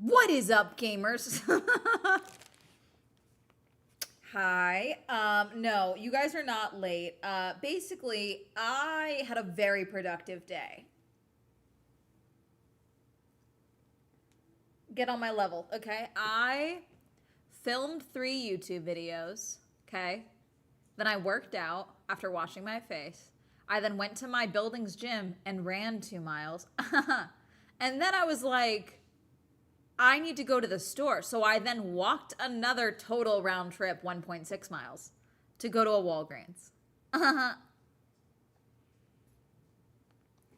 What is up, gamers? Hi. No, you guys are not late. Basically, I had a very productive day. Get on my level, okay? I filmed 3 YouTube videos, okay? Then I worked out after washing my face. I then went to my building's gym and ran 2 miles. And then I was like, I need to go to the store. So I then walked another total round trip, 1.6 miles, to go to a Walgreens.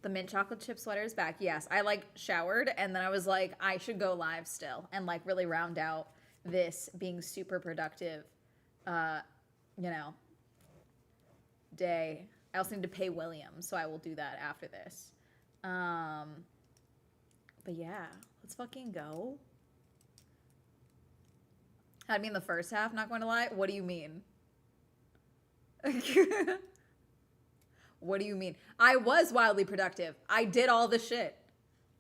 The mint chocolate chip sweater is back. Yes, I like showered and then I was like, I should go live still and like really round out this being super productive, day. I also need to pay William, so I will do that after this. But yeah, let's fucking go. Had me in the first half, not going to lie. What do you mean? What do you mean? I was wildly productive. I did all the shit.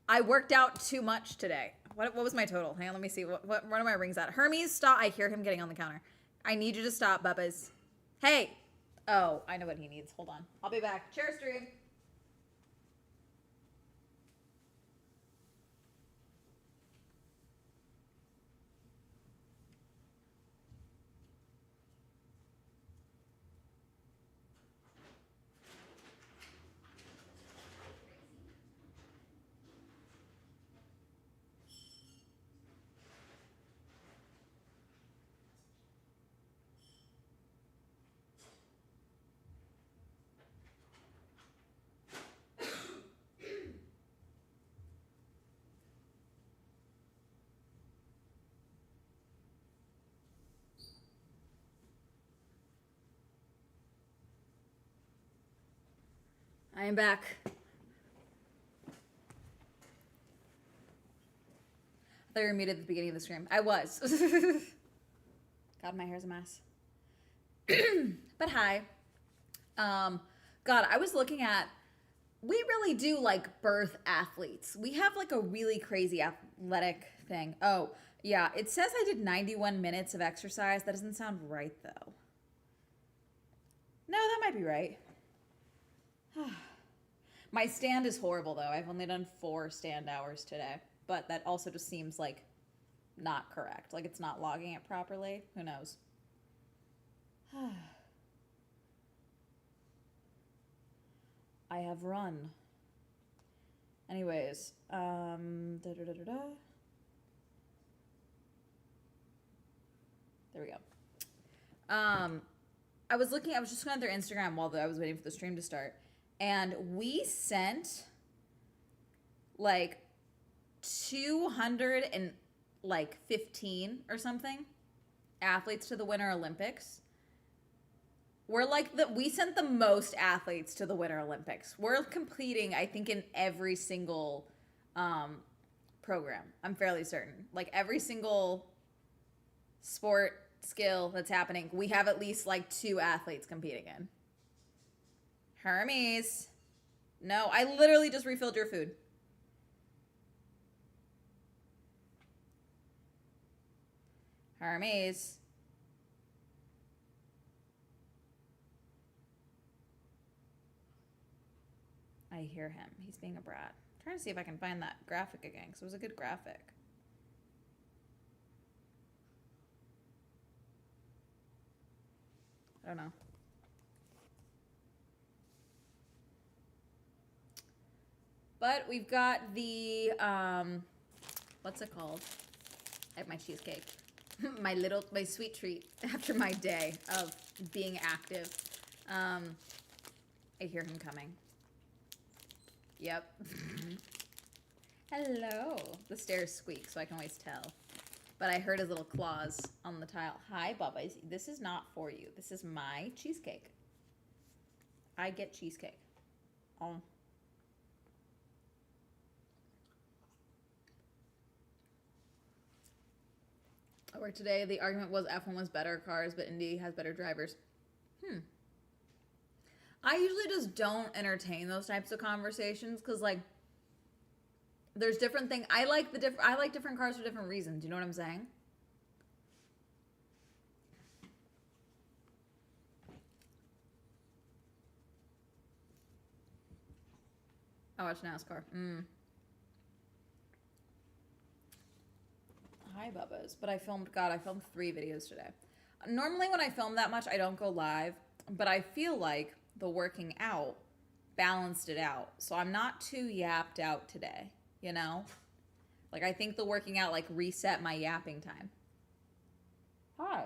I worked out too much today. What was my total? Hang on, let me see. What are my rings at? Hermes, stop. I hear him getting on the counter. I need you to stop, Bubbas. Hey. Oh, I know what he needs. Hold on. I'll be back. Chair stream. I am back. I thought you were muted at the beginning of the stream. I was. God, my hair's a mess. But hi. God, I was looking at, we really do like birth athletes. We have like a really crazy athletic thing. Oh, yeah. It says I did 91 minutes of exercise. That doesn't sound right though. No, that might be right. My stand is horrible though. I've only done 4 stand hours today, but that also just seems like not correct. Like it's not logging it properly. Who knows? I have run. Anyways, There we go. I was just going on their Instagram while I was waiting for the stream to start. And we sent like 215 or something athletes to the Winter Olympics. We sent the most athletes to the Winter Olympics. We're competing, I think, in every single program. I'm fairly certain. Like every single sport skill that's happening, we have at least like 2 athletes competing in. Hermes. No, I literally just refilled your food. Hermes. I hear him. He's being a brat. I'm trying to see if I can find that graphic again, because it was a good graphic. I don't know. But we've got the, what's it called? I have my cheesecake. my sweet treat after my day of being active. I hear him coming. Yep. Hello. The stairs squeak, so I can always tell. But I heard his little claws on the tile. Hi, Bubba. This is not for you. This is my cheesecake. I get cheesecake. I worked today. The argument was F1 was better cars, but Indy has better drivers. I usually just don't entertain those types of conversations because, like, There's different things. I like different cars for different reasons. You know what I'm saying? I watch NASCAR. Hi, Bubba's. But I filmed 3 videos today. Normally when I film that much, I don't go live. But I feel like the working out balanced it out. So I'm not too yapped out today, you know? Like, I think the working out, like, reset my yapping time. Hi.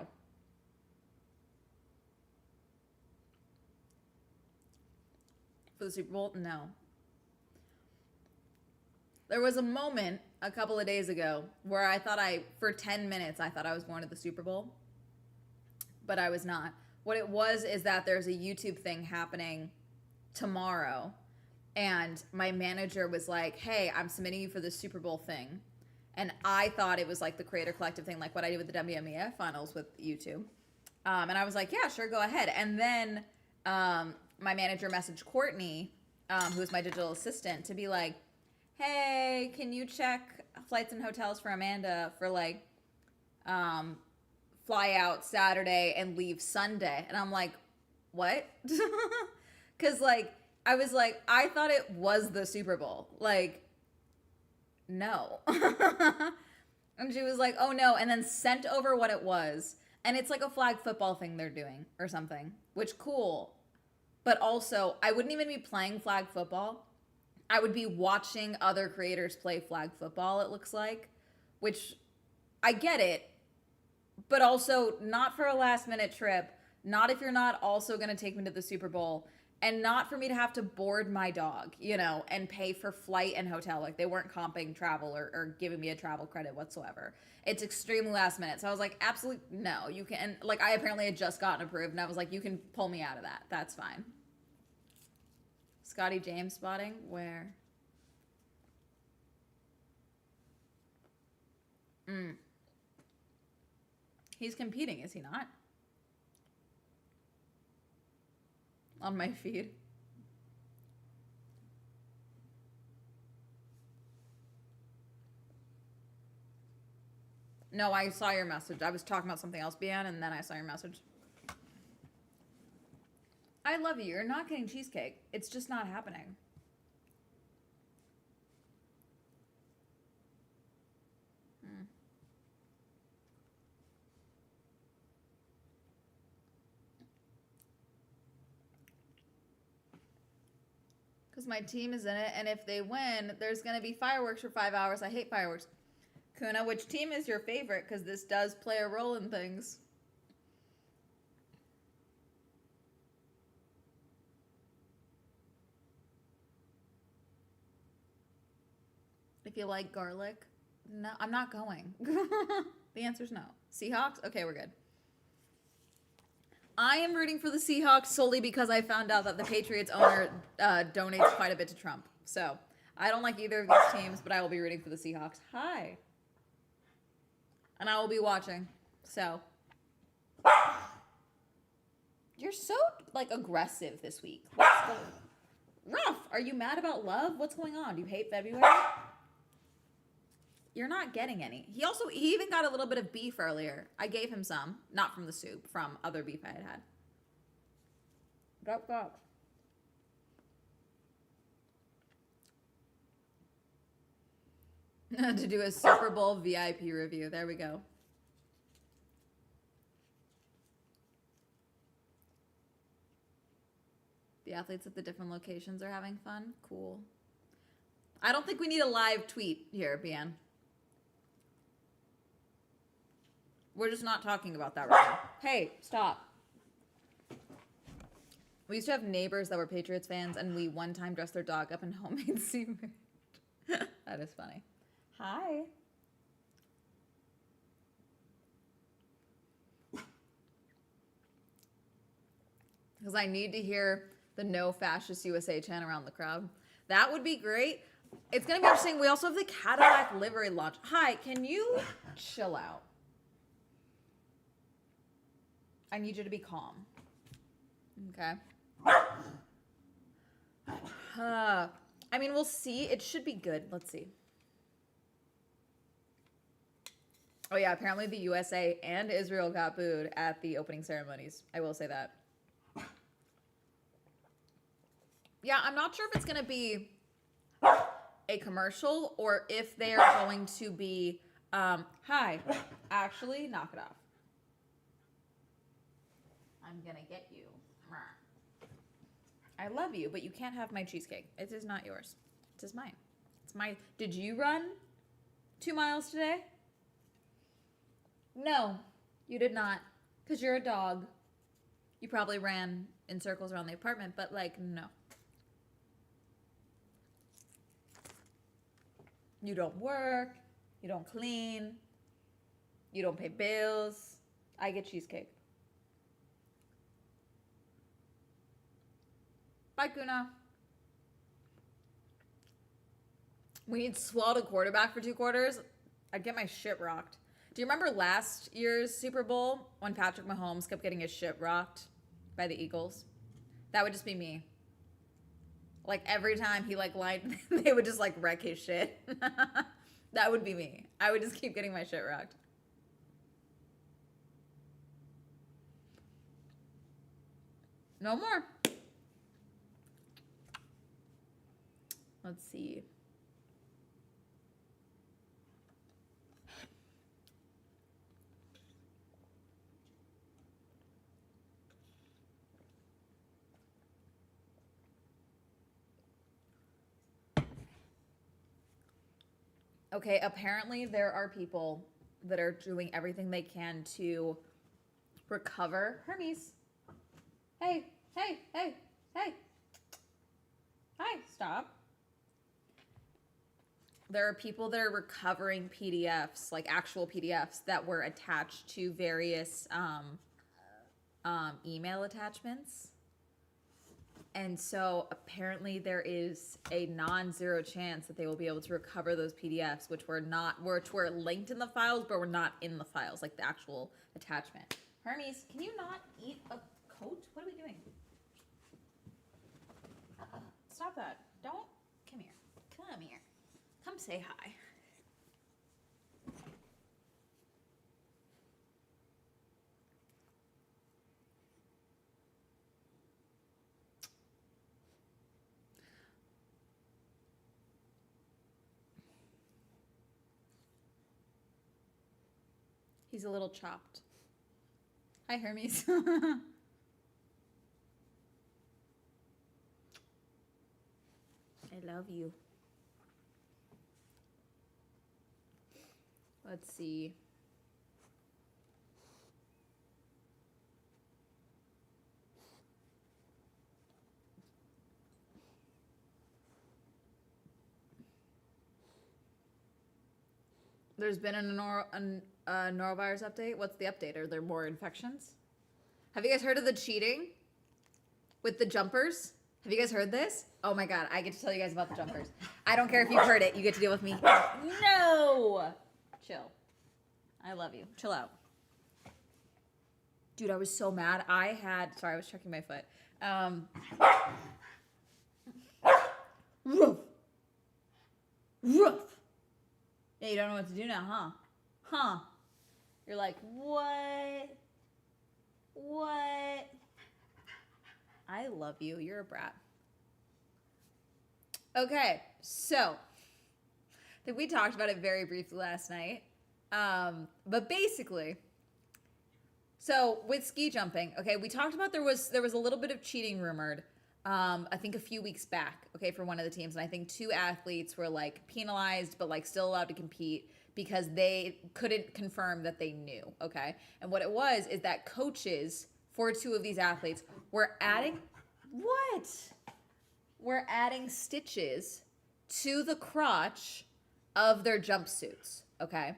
For the Super Bowl? No. There was a moment a couple of days ago where for 10 minutes, I thought I was going to the Super Bowl. But I was not. What it was is that there's a YouTube thing happening tomorrow. And my manager was like, hey, I'm submitting you for the Super Bowl thing. And I thought it was like the Creator Collective thing, like what I did with the WMEF finals with YouTube. And I was like, yeah, sure, go ahead. And then my manager messaged Courtney, who is my digital assistant, to be like, hey, can you check flights and hotels for Amanda for like fly out Saturday and leave Sunday? And I'm like, what? Because like, I was like, I thought it was the Super Bowl. Like, no. And she was like, oh no. And then sent over what it was. And it's like a flag football thing they're doing or something, which cool. But also, I wouldn't even be playing flag football. I would be watching other creators play flag football, it looks like, which I get it, but also not for a last minute trip, not if you're not also going to take me to the Super Bowl, and not for me to have to board my dog, you know, and pay for flight and hotel. Like, they weren't comping travel or giving me a travel credit whatsoever. It's extremely last minute. So I was like, absolutely no, you can. Like, I apparently had just gotten approved, and I was like, you can pull me out of that. That's fine. Scotty James spotting? Where? He's competing, is he not? On my feed. No, I saw your message. I was talking about something else, Bian, and then I saw your message. I love you. You're not getting cheesecake. It's just not happening. Because my team is in it, and if they win, there's going to be fireworks for 5 hours. I hate fireworks. Kuna, which team is your favorite? Because this does play a role in things. If you like garlic, no, I'm not going. The answer's no. Seahawks? Okay, we're good. I am rooting for the Seahawks solely because I found out that the Patriots owner donates quite a bit to Trump. So I don't like either of these teams, but I will be rooting for the Seahawks. Hi. And I will be watching. So. You're so, like, aggressive this week. Ruff, are you mad about love? What's going on? Do you hate February? You're not getting any. He even got a little bit of beef earlier. I gave him some. Not from the soup, from other beef I had had. Go. To do a Super Bowl VIP review. There we go. The athletes at the different locations are having fun. Cool. I don't think we need a live tweet here, Bian. We're just not talking about that right now. Hey, stop. We used to have neighbors that were Patriots fans, and we one time dressed their dog up in homemade seafood. That is funny. Hi. Because I need to hear the No Fascist USA chant around the crowd. That would be great. It's going to be interesting. We also have the Cadillac livery launch. Hi, can you chill out? I need you to be calm. Okay. I mean, we'll see. It should be good. Let's see. Oh yeah, apparently the USA and Israel got booed at the opening ceremonies. I will say that. Yeah, I'm not sure if it's gonna be a commercial or if they are going to be hi, actually knock it off. I'm gonna get you. I love you, but you can't have my cheesecake. It is not yours. It is mine. It's my. Did you run 2 miles today? No, you did not. Because you're a dog. You probably ran in circles around the apartment, but like, no. You don't work. You don't clean. You don't pay bills. I get cheesecake. Bye, Kuna. We need swallowed a quarterback for 2 quarters. I'd get my shit rocked. Do you remember last year's Super Bowl when Patrick Mahomes kept getting his shit rocked by the Eagles? That would just be me. Like every time he like lined, they would just like wreck his shit. That would be me. I would just keep getting my shit rocked. No more. Let's see. Okay, apparently there are people that are doing everything they can to recover. Hermes. Hey, hey, hey, hey. Hi, stop. There are people that are recovering PDFs, like actual PDFs that were attached to various email attachments. And so apparently there is a non-zero chance that they will be able to recover those PDFs, which were linked in the files, but were not in the files, like the actual attachment. Hermes, can you not eat a coat? What are we doing? Stop that. Don't. Come here. Come here. Come say hi. He's a little chopped. Hi, Hermes. I love you. Let's see. There's been a norovirus update. What's the update? Are there more infections? Have you guys heard of the cheating with the jumpers? Have you guys heard this? Oh my god, I get to tell you guys about the jumpers. I don't care if you've heard it. You get to deal with me. No! Chill. I love you. Chill out. Dude, I was so mad. Sorry, I was checking my foot. Roof. Roof. Yeah, you don't know what to do now, huh? Huh? You're like, what? What? I love you. You're a brat. Okay, so I think we talked about it very briefly last night. But basically, so with ski jumping, okay, we talked about there was a little bit of cheating rumored. I think a few weeks back, okay, for one of the teams, and I think 2 athletes were like penalized, but like still allowed to compete because they couldn't confirm that they knew, okay? And what it was is that coaches for 2 of these athletes were adding We're adding stitches to the crotch of their jumpsuits, okay?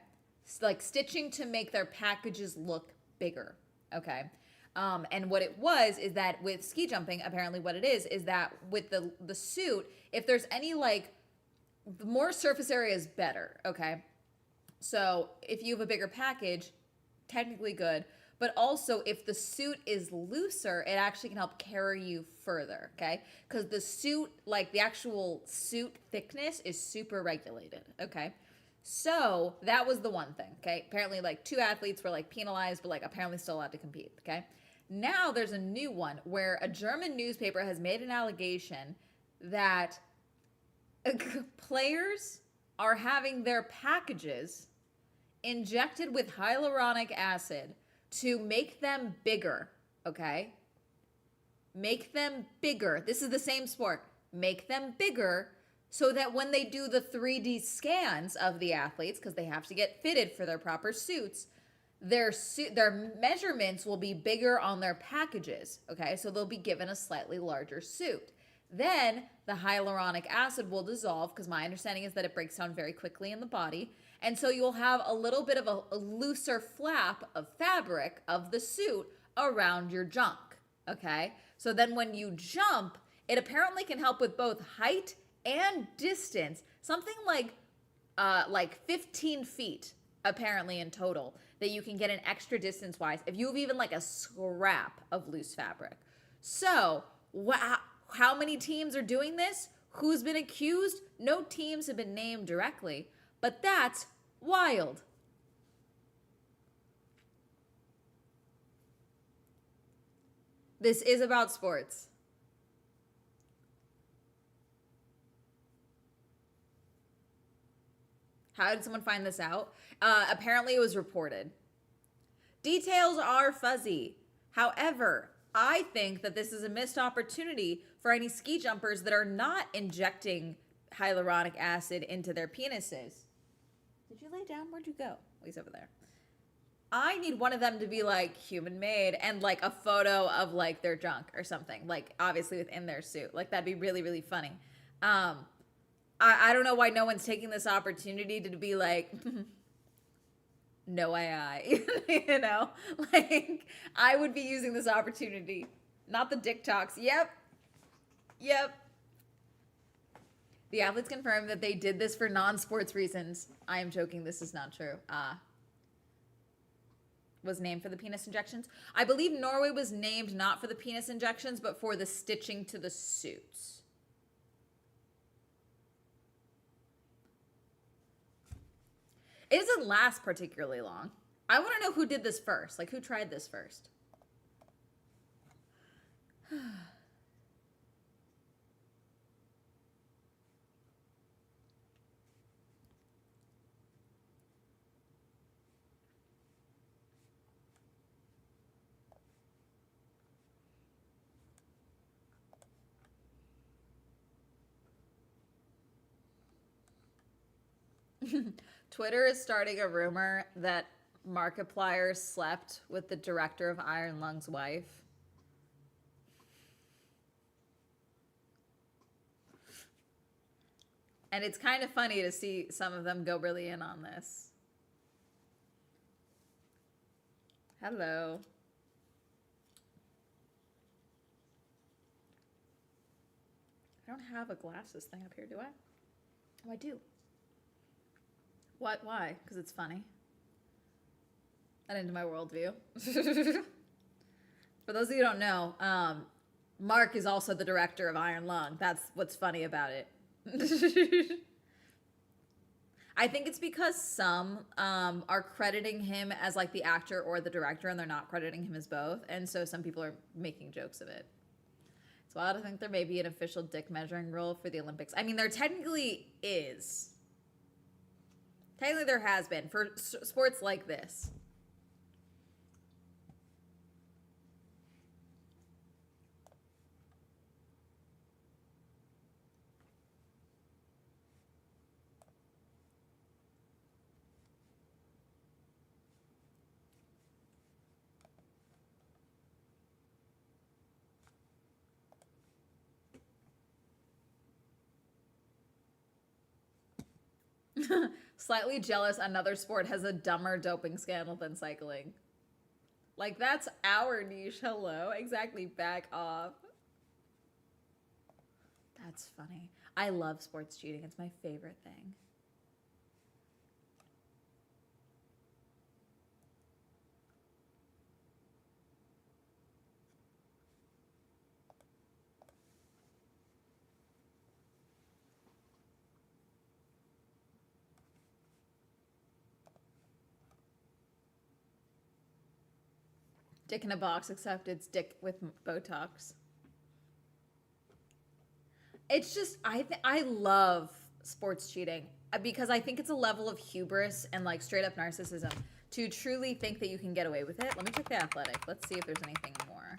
Like stitching to make their packages look bigger, okay? And what it was is that with ski jumping, apparently what it is that with the suit, if there's any like, the more surface area is better, okay? So if you have a bigger package, technically good, but also if the suit is looser, it actually can help carry you further, okay? Because the suit, like the actual suit thickness is super regulated, okay? So that was the one thing, okay? Apparently, like, 2 athletes were like penalized, but like apparently still allowed to compete, okay? Now there's a new one where a German newspaper has made an allegation that players are having their packages injected with hyaluronic acid to make them bigger, okay? Make them bigger. This is the same sport. Make them bigger so that when they do the 3D scans of the athletes, because they have to get fitted for their proper suits, their measurements will be bigger on their packages, okay? So they'll be given a slightly larger suit. Then the hyaluronic acid will dissolve, because my understanding is that it breaks down very quickly in the body. And so you'll have a little bit of a looser flap of fabric of the suit around your junk, okay? So then when you jump, it apparently can help with both height and distance, something like 15 feet apparently in total that you can get an extra distance wise if you have even like a scrap of loose fabric. So how many teams are doing this? Who's been accused? No teams have been named directly, but that's wild. This is about sports. How did someone find this out? Apparently it was reported. Details are fuzzy. However, I think that this is a missed opportunity for any ski jumpers that are not injecting hyaluronic acid into their penises. Did you lay down? Where'd you go? Oh, he's over there. I need one of them to be like human made and like a photo of like their junk or something, like obviously within their suit. Like that'd be really, really funny. I don't know why no one's taking this opportunity to be like, no AI, you know? Like, I would be using this opportunity. Not the dick talks. Yep. The athletes confirmed that they did this for non-sports reasons. I am joking. This is not true. Was named for the penis injections. I believe Norway was named not for the penis injections, but for the stitching to the suits. It doesn't last particularly long. I want to know who did this first. Like, who tried this first? Twitter is starting a rumor that Markiplier slept with the director of Iron Lung's wife. And it's kind of funny to see some of them go really in on this. Hello. I don't have a glasses thing up here, do I? Oh, I do. What? Why? Because it's funny. And into my worldview. For those of you who don't know, Mark is also the director of Iron Lung. That's what's funny about it. I think it's because some are crediting him as like the actor or the director, and they're not crediting him as both. And so some people are making jokes of it. It's wild to think there may be an official dick measuring rule for the Olympics. I mean, there technically is. Technically, there has been for sports like this. Slightly jealous another sport has a dumber doping scandal than cycling. Like, that's our niche. Hello. Exactly. Back off. That's funny. I love sports cheating. It's my favorite thing. Dick in a box, except it's dick with Botox. It's just I love sports cheating because I think it's a level of hubris and like straight up narcissism to truly think that you can get away with it. Let me check the Athletic. Let's see if there's anything more.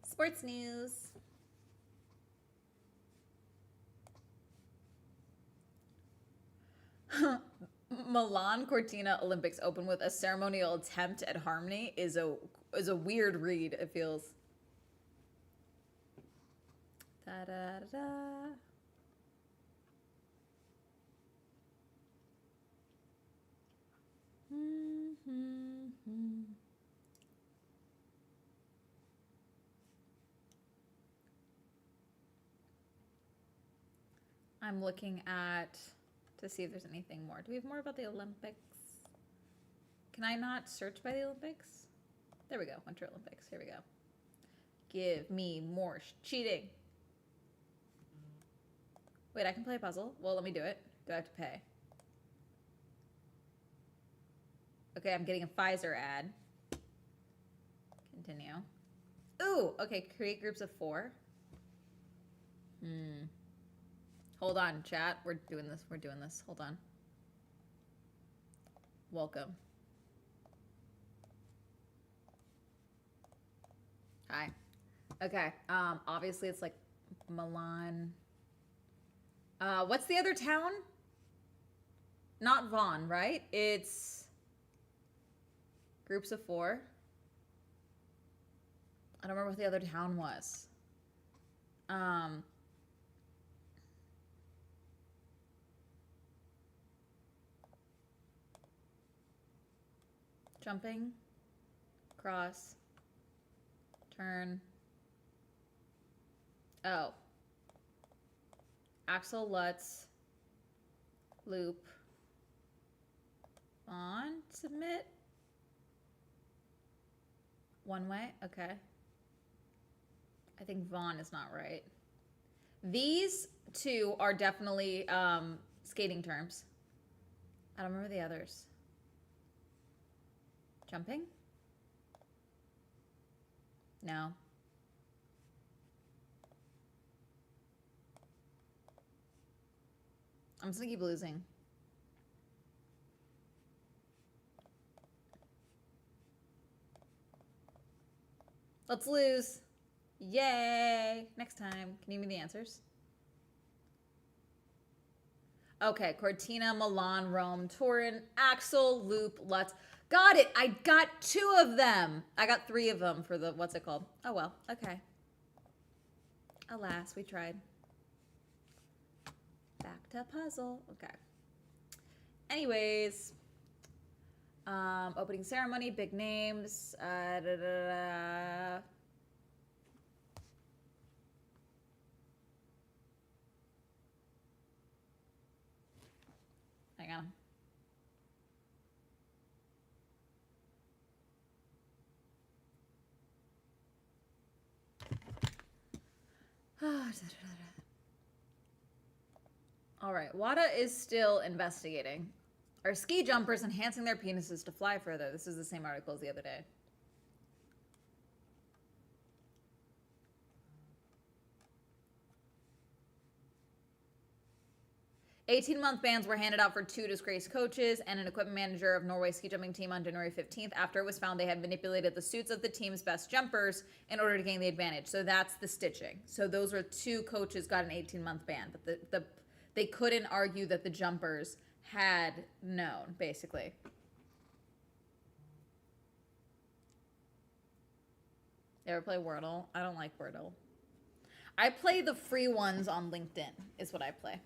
Sports news. Milan Cortina Olympics open with a ceremonial attempt at harmony is a weird read. It feels. Da da da. I'm looking at to see if there's anything more. Do we have more about the Olympics? Can I not search by the Olympics? There we go. Winter Olympics. Here we go. Give me more cheating. Wait, I can play a puzzle? Well, let me do it. Do I have to pay? Okay, I'm getting a Pfizer ad. Continue. Ooh, okay, create groups of 4. Hold on, chat. We're doing this. We're doing this. Hold on. Welcome. Hi. Okay. Obviously it's like Milan. What's the other town? Not Vaughn, right? It's groups of 4. I don't remember what the other town was. Jumping, cross, turn. Oh. Axel Lutz, loop, on, submit. One way, okay. I think Vaughn is not right. These two are definitely skating terms. I don't remember the others. Jumping? No. I'm just gonna keep losing. Let's lose. Yay! Next time. Can you give me the answers? Okay, Cortina, Milan, Rome, Turin, Axel, Loop, Lutz. Got it. I got 2 of them. I got 3 of them for the, what's it called? Oh, well. Okay. Alas, we tried. Back to puzzle. Okay. Anyways. Opening ceremony, big names. Hang on. All right, WADA is still investigating. Are ski jumpers enhancing their penises to fly further? This is the same article as the other day. $18-month bans were handed out for 2 disgraced coaches and an equipment manager of Norway's ski jumping team on January 15th after it was found they had manipulated the suits of the team's best jumpers in order to gain the advantage. So that's the stitching. So those were 2 coaches got an 18-month ban, but they couldn't argue that the jumpers had known, basically. You ever play Wordle? I don't like Wordle. I play the free ones on LinkedIn, is what I play.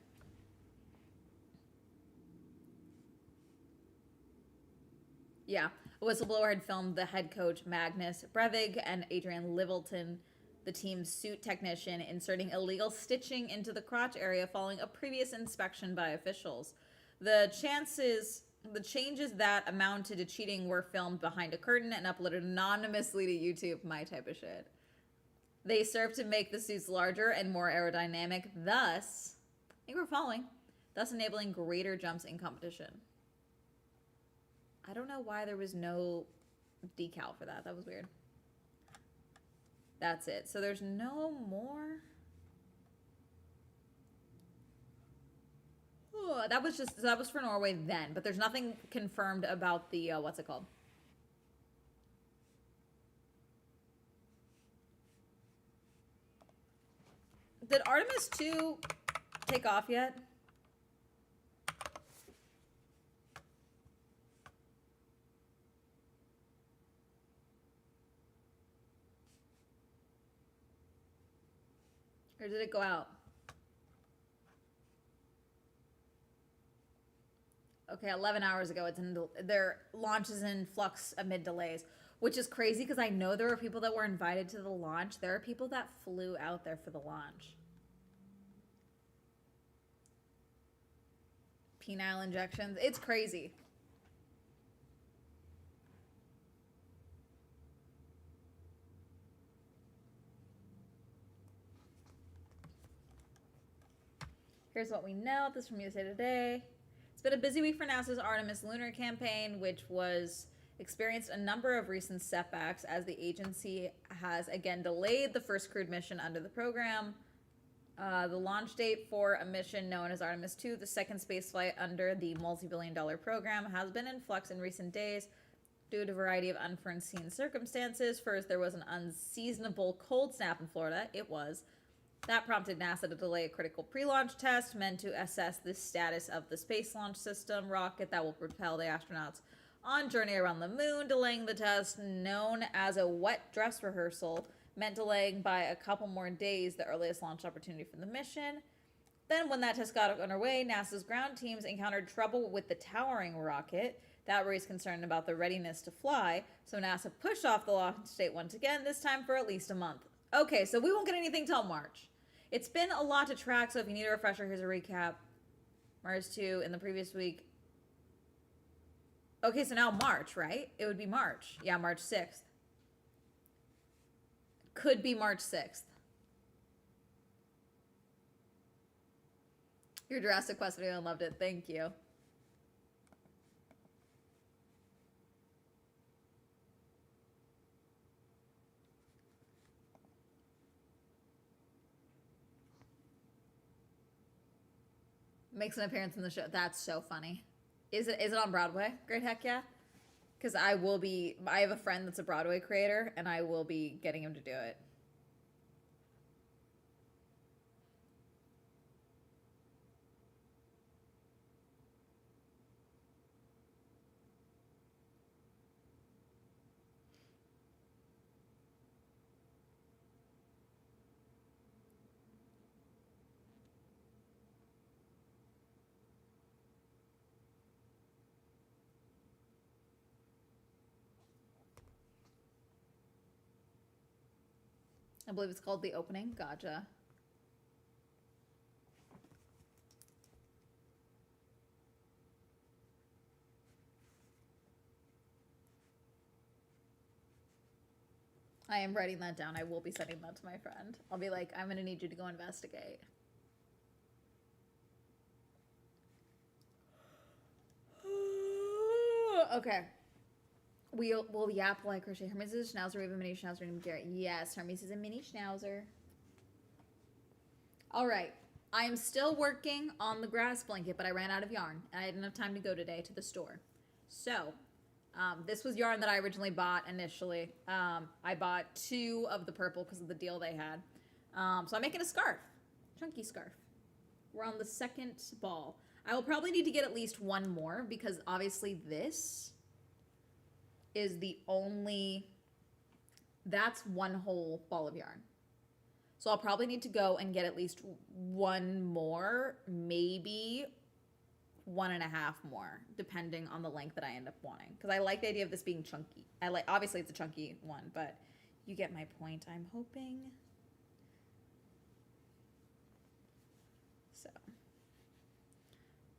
Yeah, a whistleblower had filmed the head coach Magnus Brevig and Adrian Littleton, the team's suit technician, inserting illegal stitching into the crotch area following a previous inspection by officials. The changes that amounted to cheating were filmed behind a curtain and uploaded anonymously to YouTube. My type of shit. They served to make the suits larger and more aerodynamic, thus, I think we're following, thus enabling greater jumps in competition. I don't know why there was no decal for that. That was weird. That's it. So there's no more. Oh, that was for Norway then, but there's nothing confirmed about the what's it called? Did Artemis 2 take off yet? Or did it go out? Okay, 11 hours ago. It's in their launch is in flux amid delays, which is crazy because I know there were people that were invited to the launch. There are people that flew out there for the launch. Penile injections. It's crazy. Here's what we know. This is from USA Today. It's been a busy week for NASA's Artemis lunar campaign, which was experienced a number of recent setbacks as the agency has again delayed the first crewed mission under the program. The launch date for a mission known as Artemis 2, the second spaceflight under the multi-billion-dollar program, has been in flux in recent days due to a variety of unforeseen circumstances. First, there was an unseasonable cold snap in Florida. It was. That prompted NASA to delay a critical pre-launch test meant to assess the status of the Space Launch System rocket that will propel the astronauts on journey around the moon. Delaying the test, known as a wet dress rehearsal, meant delaying by a couple more days the earliest launch opportunity for the mission. Then, when that test got underway, NASA's ground teams encountered trouble with the towering rocket. That raised concern about the readiness to fly, so NASA pushed off the launch date once again, this time for at least a month. Okay, so we won't get anything till March. It's been a lot to track, so if you need a refresher, here's a recap. Mars 2 in the previous week. Okay, so now March, right? It would be March. Yeah, March 6th. Could be March 6th. Your Jurassic Quest video, I loved it. Thank you. Makes an appearance in the show. That's so funny. Is it on Broadway? Great heck yeah. Because I have a friend that's a Broadway creator, and I will be getting him to do it. I believe it's called The Opening. Gotcha. I am writing that down. I will be sending that to my friend. I'll be like, I'm going to need you to go investigate. Okay. Will Yap like crochet? Hermes is a schnauzer. We have a mini schnauzer named Garrett. Yes, Hermes is a mini schnauzer. All right. I am still working on the grass blanket, but I ran out of yarn, and I didn't have time to go today to the store. So, this was yarn that I originally bought initially. I bought 2 of the purple because of the deal they had. So I'm making a scarf. Chunky scarf. We're on the 2nd ball. I will probably need to get at least 1 more because obviously this is the only, that's 1 whole ball of yarn. So I'll probably need to go and get at least 1 more, maybe 1.5 more, depending on the length that I end up wanting. Because I like the idea of this being chunky. Obviously it's a chunky one, but you get my point, I'm hoping. So,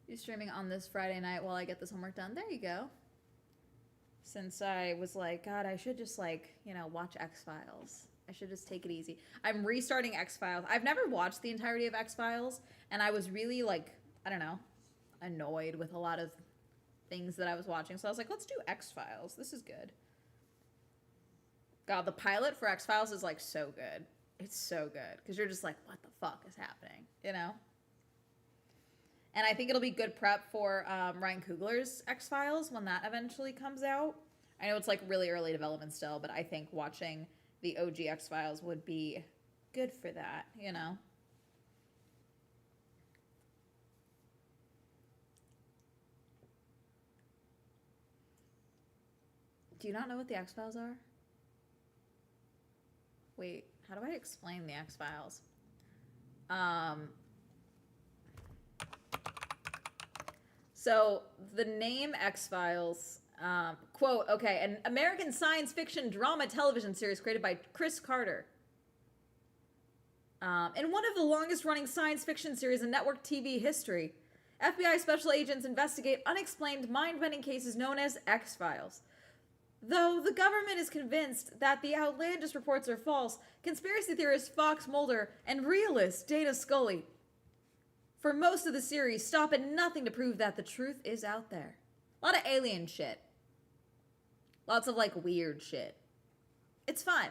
you're streaming on this Friday night while I get this homework done. There you go. Since I was like, God, I should just watch X-Files. I should just take it easy. I'm restarting X-Files. I've never watched the entirety of X-Files, and I was really I don't know, annoyed with a lot of things that I was watching. So I was like, let's do X-Files. This is good. God, the pilot for X-Files is like so good. It's so good because you're just like, what the fuck is happening, you know? And I think it'll be good prep for Ryan Coogler's X-Files when that eventually comes out. I know it's like really early development still, but I think watching the OG X-Files would be good for that, you know? Do you not know what the X-Files are? Wait, how do I explain the X-Files? So the name X-Files, quote, okay, an American science fiction drama television series created by Chris Carter. In one of the longest running science fiction series in network TV history, FBI special agents investigate unexplained mind-bending cases known as X-Files. Though the government is convinced that the outlandish reports are false, conspiracy theorist Fox Mulder and realist Dana Scully, for most of the series, stop at nothing to prove that the truth is out there. A lot of alien shit. Lots of like weird shit. It's fun.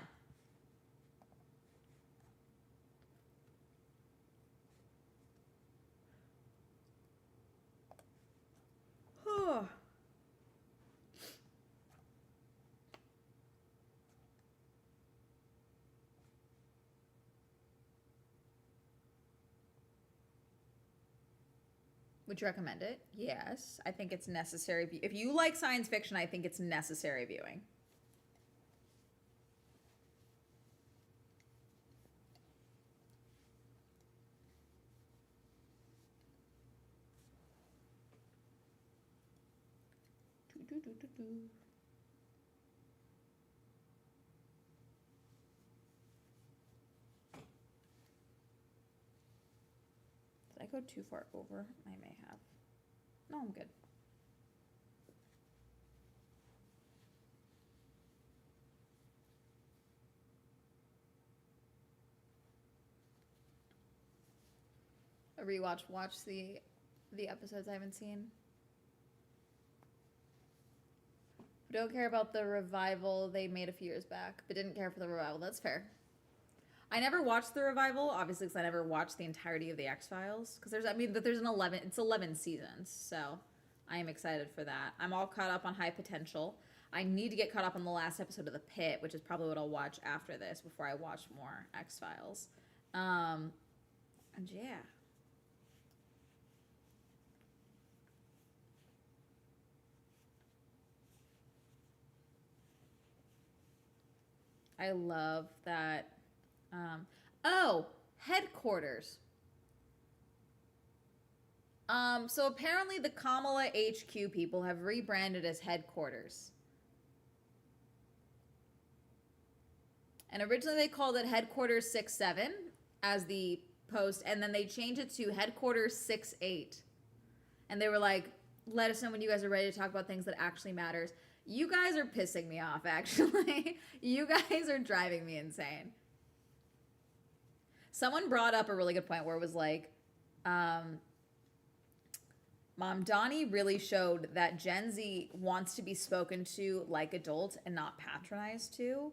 Would you recommend it? Yes. I think it's necessary. If you like science fiction, I think it's necessary viewing. Did I go too far over? I may have. No, I'm good. A rewatch. Watch the episodes I haven't seen. Don't care about the revival they made a few years back, but didn't care for the revival. That's fair. I never watched the revival, obviously, because I never watched the entirety of the X-Files. Because there's an 11, it's 11 seasons, so I am excited for that. I'm all caught up on High Potential. I need to get caught up on the last episode of The Pit, which is probably what I'll watch after this before I watch more X-Files. And yeah. I love that. Headquarters. So apparently the Kamala HQ people have rebranded as Headquarters. And originally they called it Headquarters 6-7 as the post, and then they changed it to Headquarters 6-8. And they were like, let us know when you guys are ready to talk about things that actually matters. You guys are pissing me off, actually. You guys are driving me insane. Someone brought up a really good point where it was like, Mom Donnie really showed that Gen Z wants to be spoken to like adults and not patronized to.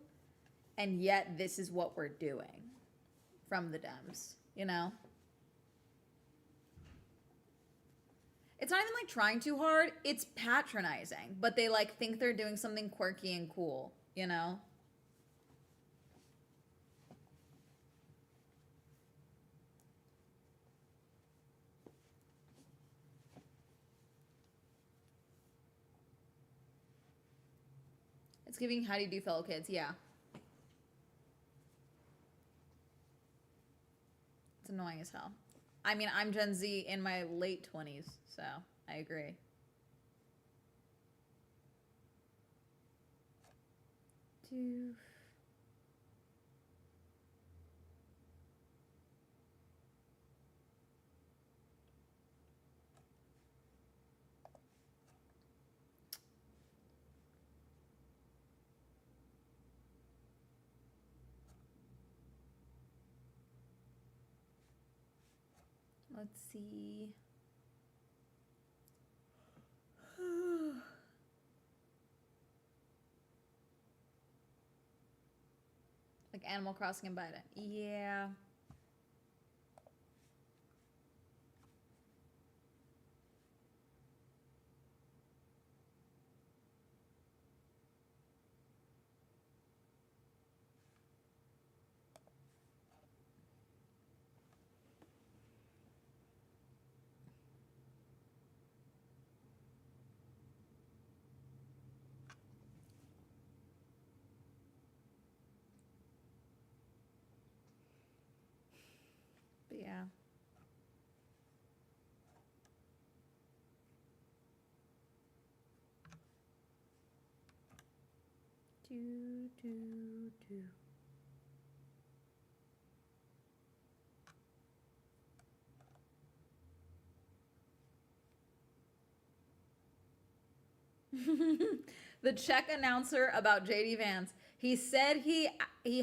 And yet this is what we're doing from the Dems, you know? It's not even like trying too hard, it's patronizing, but they like think they're doing something quirky and cool, you know? It's giving how do you do fellow kids, yeah. It's annoying as hell. I mean, I'm Gen Z in my late 20s, so I agree. Let's see. Like Animal Crossing and Biden. Yeah. But yeah. Do, do, do. The Czech announcer about JD Vance. He said he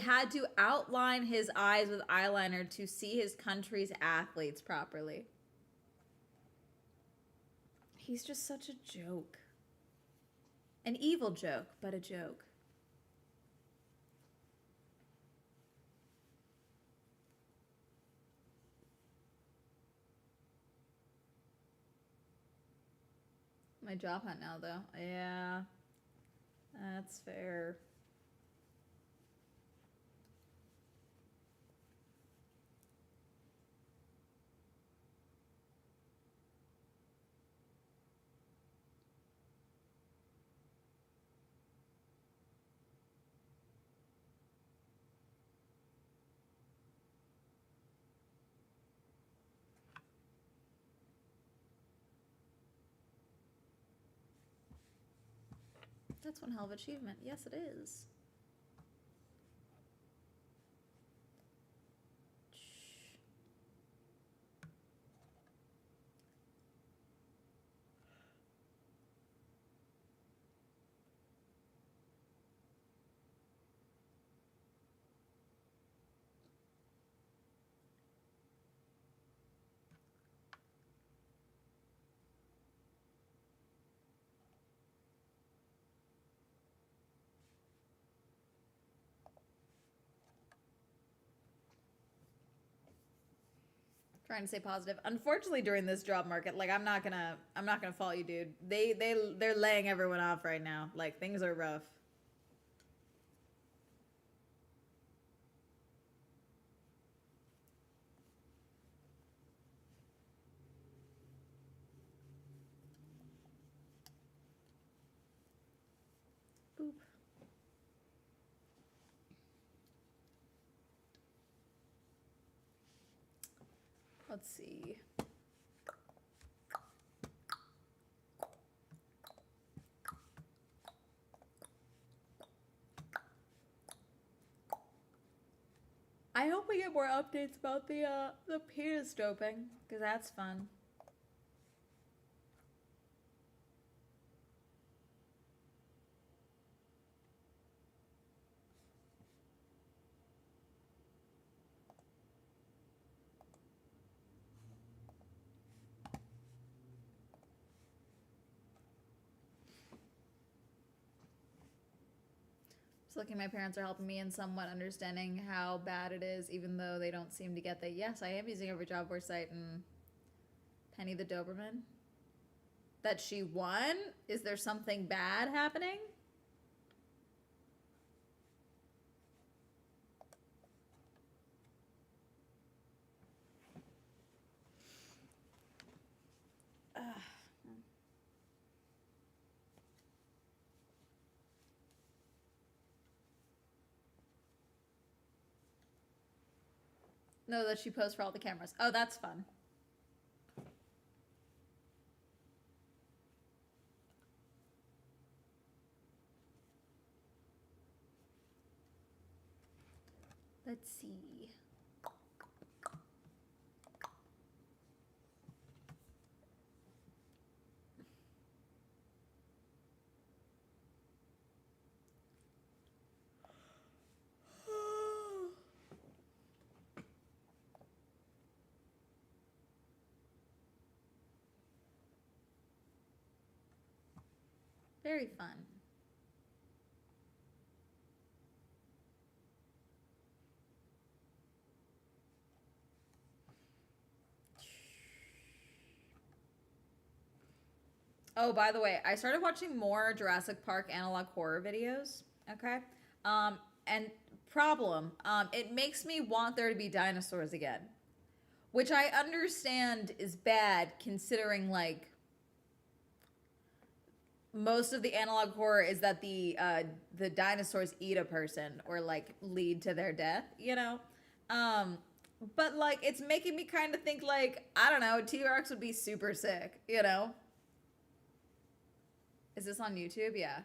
had to outline his eyes with eyeliner to see his country's athletes properly. He's just such a joke. An evil joke, but a joke. My job hunt now, though. Yeah, that's fair. That's one hell of an achievement. Yes, it is. Trying to stay positive. Unfortunately, during this job market, like I'm not gonna fault you, dude. They're laying everyone off right now. Like things are rough. Boop. Let's see. I hope we get more updates about the penis doping, because that's fun. Just looking, my parents are helping me in somewhat understanding how bad it is, even though they don't seem to get that. Yes, I am using every job board site and Penny the Doberman. That she won? Is there something bad happening? No, that she posts for all the cameras. Oh, that's fun. Let's see. Very fun. Oh, by the way, I started watching more Jurassic Park analog horror videos. Okay. And problem, it makes me want there to be dinosaurs again, which I understand is bad considering like most of the analog horror is that the dinosaurs eat a person or like lead to their death, you know. Um, but like it's making me kind of think like I don't know, T-Rex would be super sick, you know. Is this on YouTube? Yeah.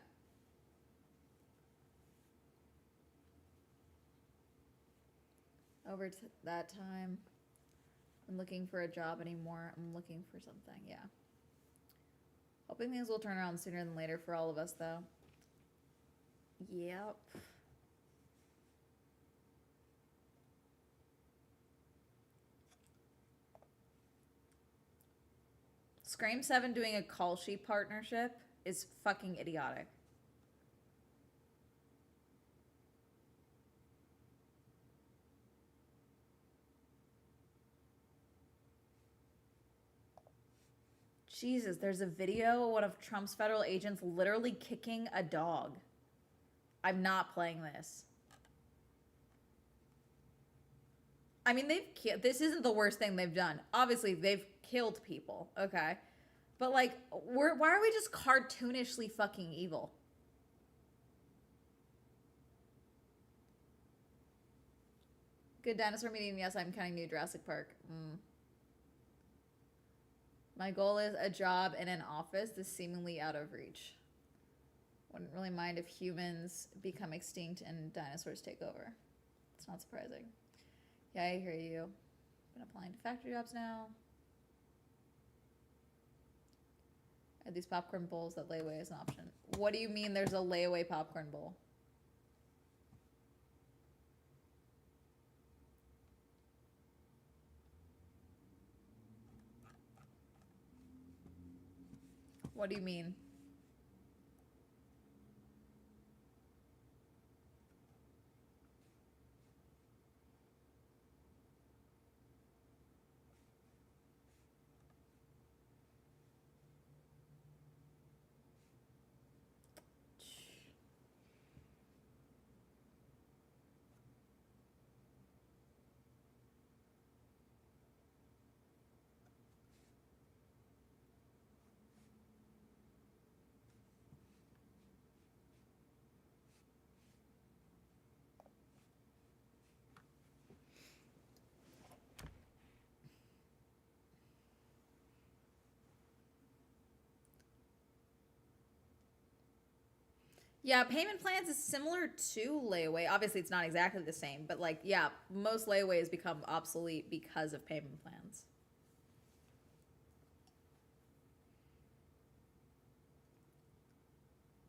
Over that time, I'm looking for a job anymore. I'm looking for something. Yeah. Hoping things will turn around sooner than later for all of us, though. Yep. Scream 7 doing a call sheet partnership is fucking idiotic. Jesus, there's a video of one of Trump's federal agents literally kicking a dog. I'm not playing this. I mean, this isn't the worst thing they've done. Obviously, they've killed people, okay? But like, why are we just cartoonishly fucking evil? Good dinosaur meeting. Yes, I'm counting New Jurassic Park. My goal is a job in an office that's seemingly out of reach. Wouldn't really mind if humans become extinct and dinosaurs take over. It's not surprising. Yeah, I hear you. Been applying to factory jobs now. Are these popcorn bowls that layaway is an option? What do you mean there's a layaway popcorn bowl? What do you mean? Yeah, payment plans is similar to layaway. Obviously, it's not exactly the same, but like, yeah, most layaways become obsolete because of payment plans.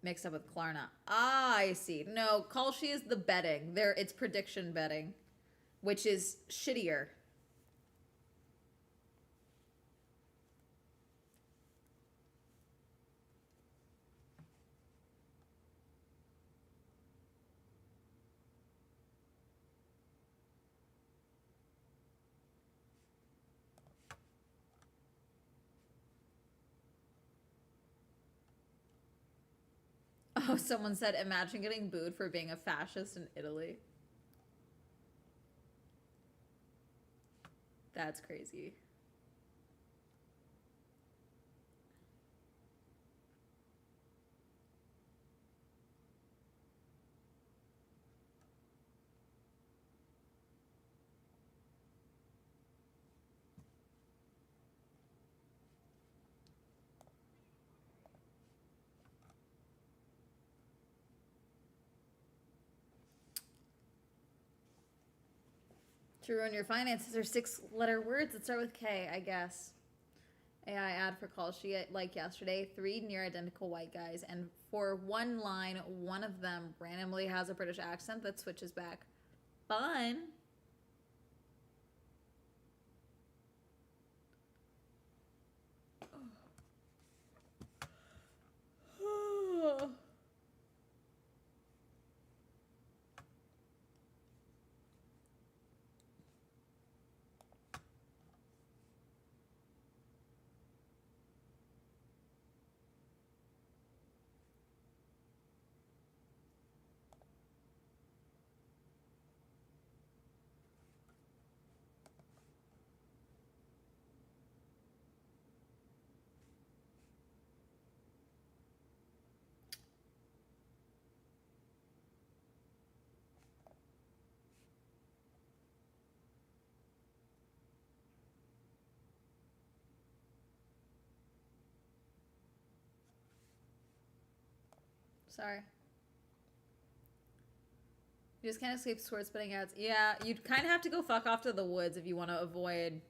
Mixed up with Klarna. Ah, I see. No, Kalshi is the betting. It's prediction betting, which is shittier. Oh, someone said, imagine getting booed for being a fascist in Italy. That's crazy. To ruin your finances are 6-letter words that start with K, I guess. AI ad for call sheet like yesterday. 3 near identical white guys, and for one line, one of them randomly has a British accent that switches back. Fun. Sorry. You just can't escape sports betting ads. Yeah, you'd kind of have to go fuck off to the woods if you want to avoid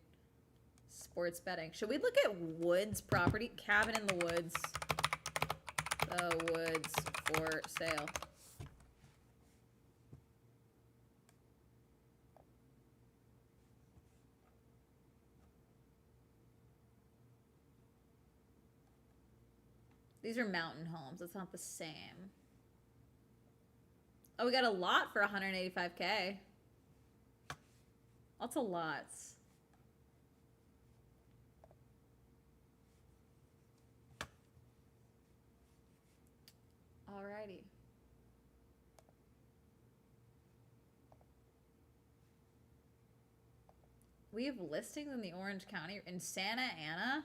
sports betting. Should we look at woods property? Cabin in the woods. The woods for sale. These are mountain homes. It's not the same. Oh, we got a lot for 185K. Lots of lots. Alrighty. We have listings in the Orange County, in Santa Ana.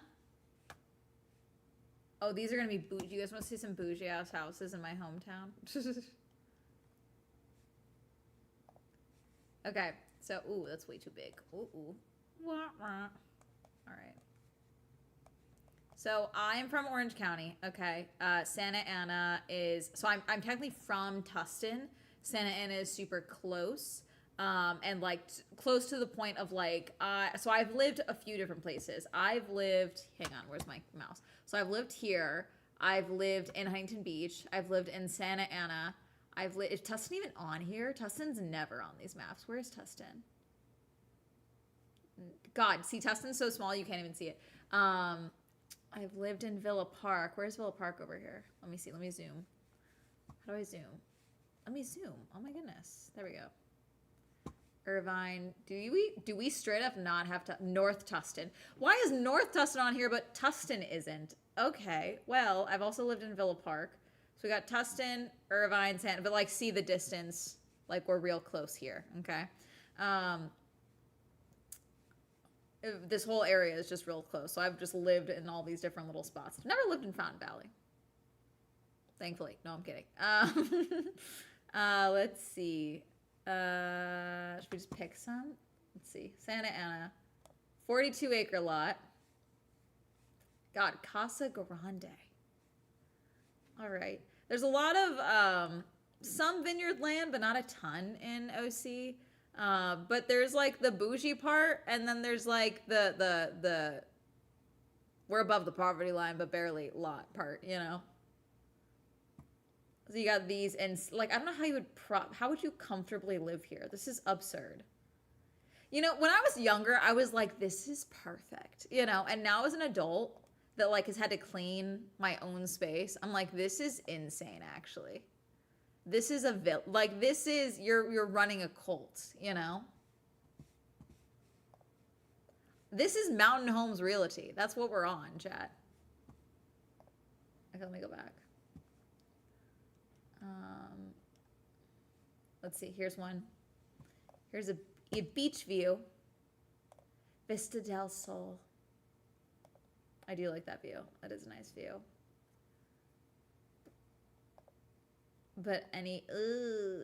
Oh, these are gonna be bougie. You guys want to see some bougie ass houses in my hometown? Okay, so, ooh, that's way too big. Ooh, ooh. Wah, wah. All right. So I'm from Orange County. Okay, Santa Ana is, so I'm technically from Tustin. Santa Ana is super close, and like close to the point of like, so I've lived a few different places. I've lived, hang on, where's my mouse? So I've lived here. I've lived in Huntington Beach. I've lived in Santa Ana. Is Tustin even on here? Tustin's never on these maps. Where is Tustin? God, see, Tustin's so small you can't even see it. I've lived in Villa Park. Where's Villa Park over here? Let me see. Let me zoom. How do I zoom? Let me zoom. Oh my goodness. There we go. Irvine. Do we straight up not have to North Tustin? Why is North Tustin on here but Tustin isn't? Okay. Well, I've also lived in Villa Park. So we got Tustin, Irvine, Santa, but like see the distance, like we're real close here, okay? This whole area is just real close. So I've just lived in all these different little spots. I've never lived in Fountain Valley. Thankfully. No, I'm kidding. Let's see. Should we just pick some? Let's see. Santa Ana. 42-acre lot. God, Casa Grande. All right. There's a lot of some vineyard land, but not a ton in OC. But there's like the bougie part, and then there's like the we're above the poverty line, but barely lot part, you know. So you got these, and like I don't know how you would how would you comfortably live here? This is absurd. You know, when I was younger, I was like, this is perfect, you know. And now as an adult that like has had to clean my own space, I'm like, this is insane. Actually, this is like this is you're running a cult, you know. This is Mountain Homes Realty. That's what we're on, chat. Okay, let me go back. Let's see. Here's one. Here's a beach view. Vista del Sol. I do like that view. That is a nice view. But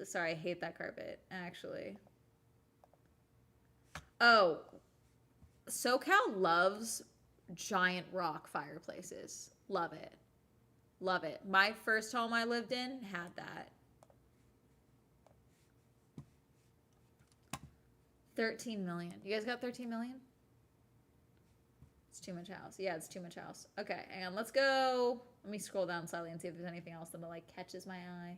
sorry, I hate that carpet, actually. Oh, SoCal loves giant rock fireplaces. Love it. Love it. My first home I lived in had that. 13 million. You guys got 13 million? It's too much house. Yeah, it's too much house. Okay, and let's go. Let me scroll down slightly and see if there's anything else that like catches my eye.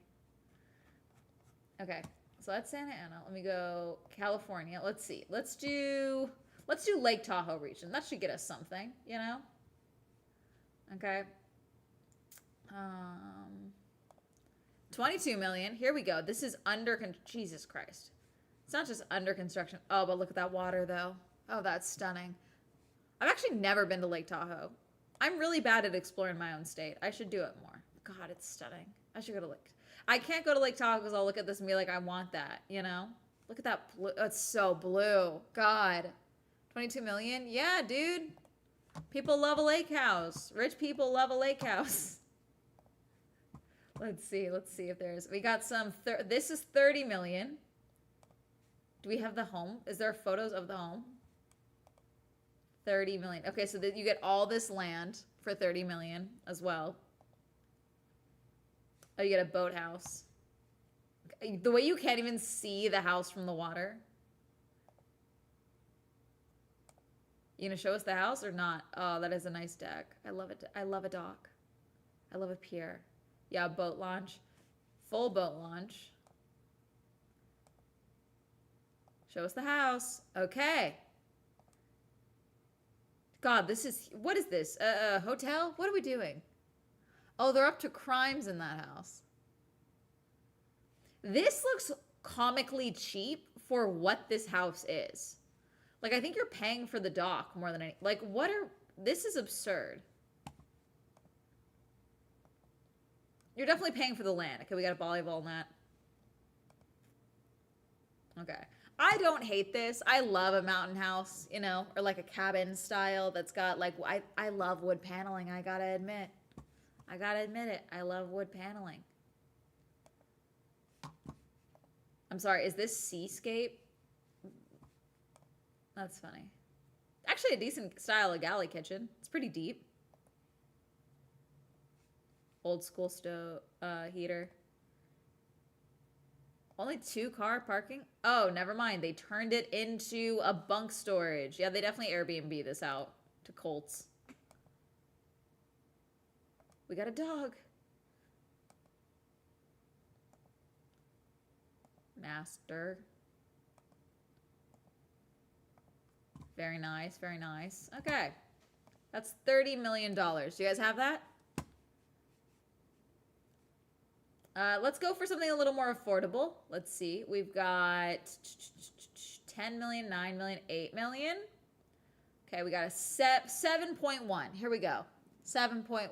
Okay, so that's Santa Ana. Let me go California. Let's see. Let's do Lake Tahoe region. That should get us something, you know? Okay. 22 million. Here we go. This is Jesus Christ. It's not just under construction. Oh, but look at that water, though. Oh, that's stunning. I've actually never been to Lake Tahoe. I'm really bad at exploring my own state. I should do it more. God, it's stunning. I should go to Lake. I can't go to Lake Tahoe because I'll look at this and be like, I want that, you know? Look at that blue. Oh, it's so blue. God. 22 million? Yeah, dude. People love a lake house. Rich people love a lake house. Let's see if there's, we got some, this is 30 million. Do we have the home? Is there photos of the home? 30 million. Okay, so that you get all this land for 30 million as well. Oh, you get a boathouse. The way you can't even see the house from the water. You gonna show us the house or not? Oh, that is a nice deck. I love it. I love a dock. I love a pier. Yeah, boat launch. Full boat launch. Show us the house. Okay. God, this is... What is this? A hotel? What are we doing? Oh, they're up to crimes in that house. This looks comically cheap for what this house is. Like, I think you're paying for the dock more than any... Like, what are... This is absurd. You're definitely paying for the land. Okay, we got a volleyball net. Okay. I don't hate this. I love a mountain house, you know, or like a cabin style that's got like, I love wood paneling. I gotta admit it. I love wood paneling. I'm sorry. Is this seascape? That's funny. Actually a decent style of galley kitchen. It's pretty deep. Old school stove, heater. Only 2-car parking? Oh, never mind. They turned it into a bunk storage. Yeah, they definitely Airbnb this out to Colts. We got a dog. Master. Very nice, very nice. Okay. That's $30 million. Do you guys have that? Let's go for something a little more affordable. Let's see. We've got 10 million, 9 million, 8 million. Okay, we got a 7.1. Here we go. 7.1.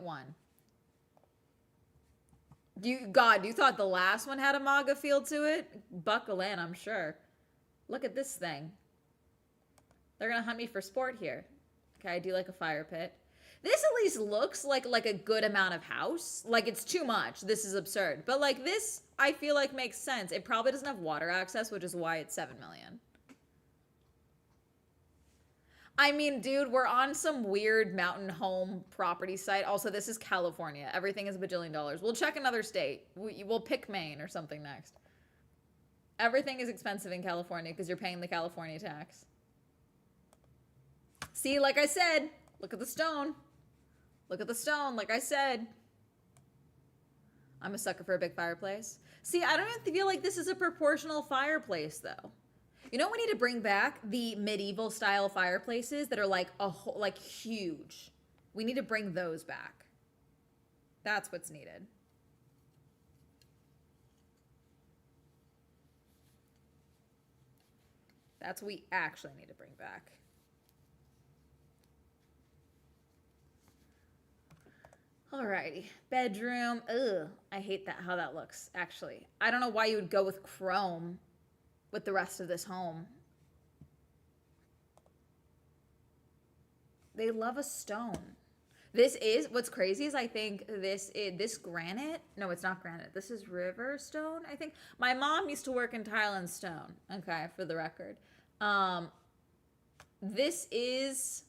God, you thought the last one had a MAGA feel to it? Buckle in, I'm sure. Look at this thing. They're going to hunt me for sport here. Okay, I do like a fire pit. This at least looks like a good amount of house. Like, it's too much. This is absurd. But, like, this, I feel like makes sense. It probably doesn't have water access, which is why it's 7 million. I mean, dude, we're on some weird mountain home property site. Also, this is California. Everything is $1 bajillion. We'll check another state. We'll pick Maine or something next. Everything is expensive in California because you're paying the California tax. See, like I said, look at the stone. Look at the stone, like I said. I'm a sucker for a big fireplace. See, I don't even feel like this is a proportional fireplace, though. You know what we need to bring back? The medieval style fireplaces that are like like huge. We need to bring those back. That's what's needed. That's what we actually need to bring back. Alrighty, bedroom. Ugh, I hate that, how that looks, actually. I don't know why you would go with chrome with the rest of this home. They love a stone. This is, what's crazy is I think this granite, no, it's not granite. This is river stone, I think. My mom used to work in Thailand stone, okay, for the record. This is...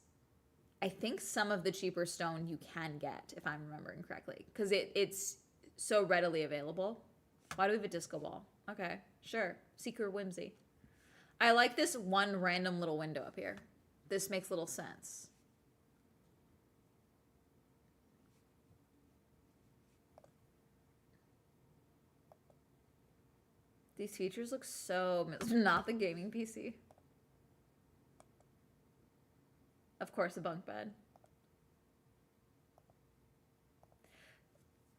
I think some of the cheaper stone you can get, if I'm remembering correctly, because it's so readily available. Why do we have a disco ball? Okay, sure. Seeker whimsy. I like this one random little window up here. This makes little sense. These features look so... Not the gaming PC. Of course, a bunk bed.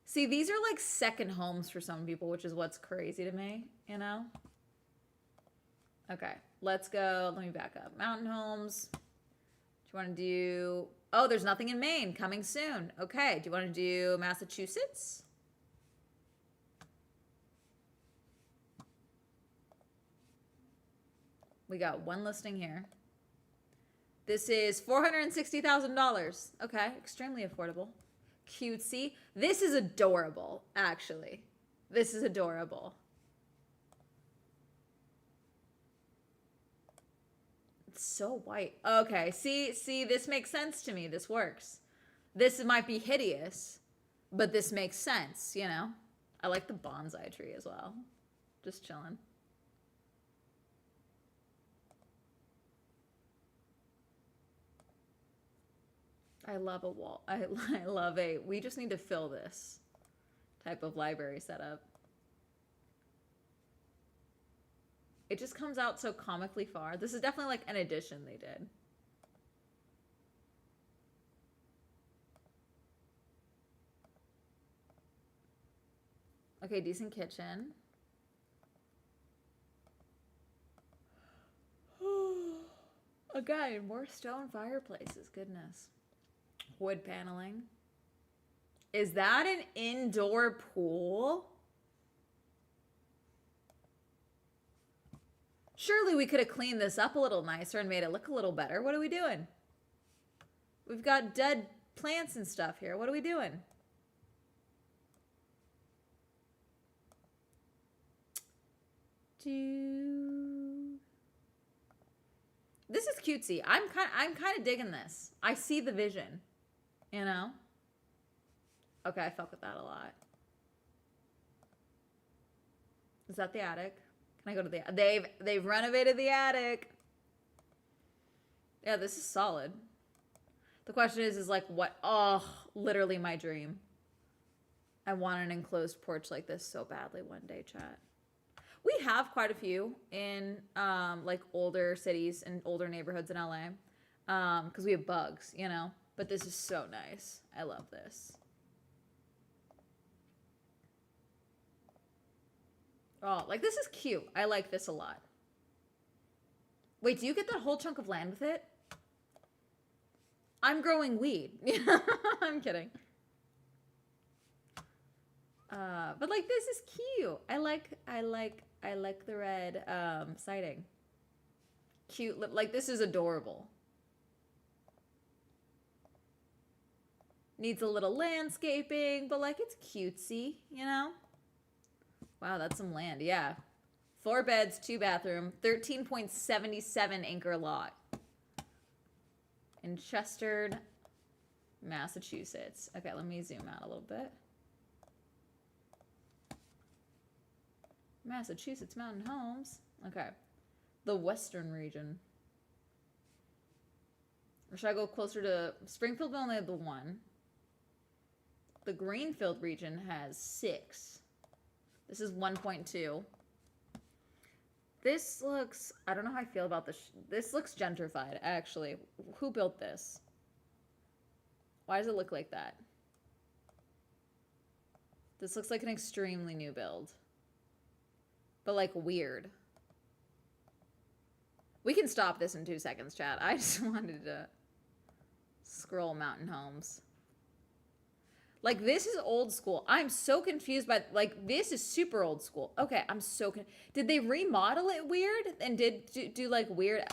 See, these are like second homes for some people, which is what's crazy to me, you know? Okay, let's go. Let me back up. Mountain homes. Do you want to do... Oh, there's nothing in Maine. Coming soon. Okay, do you want to do Massachusetts? We got one listing here. This is $460,000. Okay, extremely affordable. Cutesy. This is adorable, actually. This is adorable. It's so white. Okay, see, this makes sense to me. This works. This might be hideous, but this makes sense, you know? I like the bonsai tree as well. Just chilling. I love a wall. I love a, we just need to fill this type of library setup. It just comes out so comically far. This is definitely like an addition they did. Okay, decent kitchen. Again, more stone fireplaces. Goodness. Wood paneling. Is that an indoor pool? Surely we could have cleaned this up a little nicer and made it look a little better. What are we doing? We've got dead plants and stuff here. What are we doing? This is cutesy. I'm kind of digging this. I see the vision, you know? Okay, I fuck with that a lot. Is that the attic? Can I go to the, they've renovated the attic. Yeah, this is solid. The question is like what? Oh, literally my dream. I want an enclosed porch like this so badly one day, chat. We have quite a few in like older cities and older neighborhoods in LA because we have bugs, you know? But this is so nice. I love this. Oh, like this is cute. I like this a lot. Wait, do you get that whole chunk of land with it? I'm growing weed. I'm kidding. But like this is cute. I like the red siding. Cute, like this is adorable. Needs a little landscaping, but like it's cutesy, you know? Wow, that's some land, yeah. 4 beds, 2 bathroom, 13.77 acre lot. In Chester, Massachusetts. Okay, let me zoom out a little bit. Massachusetts Mountain Homes. Okay. The western region. Or should I go closer to Springfield? We only have the 1. The Greenfield region has 6. This is 1.2. This looks, I don't know how I feel about this. This looks gentrified, actually. Who built this? Why does it look like that? This looks like an extremely new build. But like weird. We can stop this in 2 seconds, chat. I just wanted to scroll mountain homes. Like this is old school. I'm so confused by like this is super old school. Okay, I'm so did they remodel it weird and did do like weird?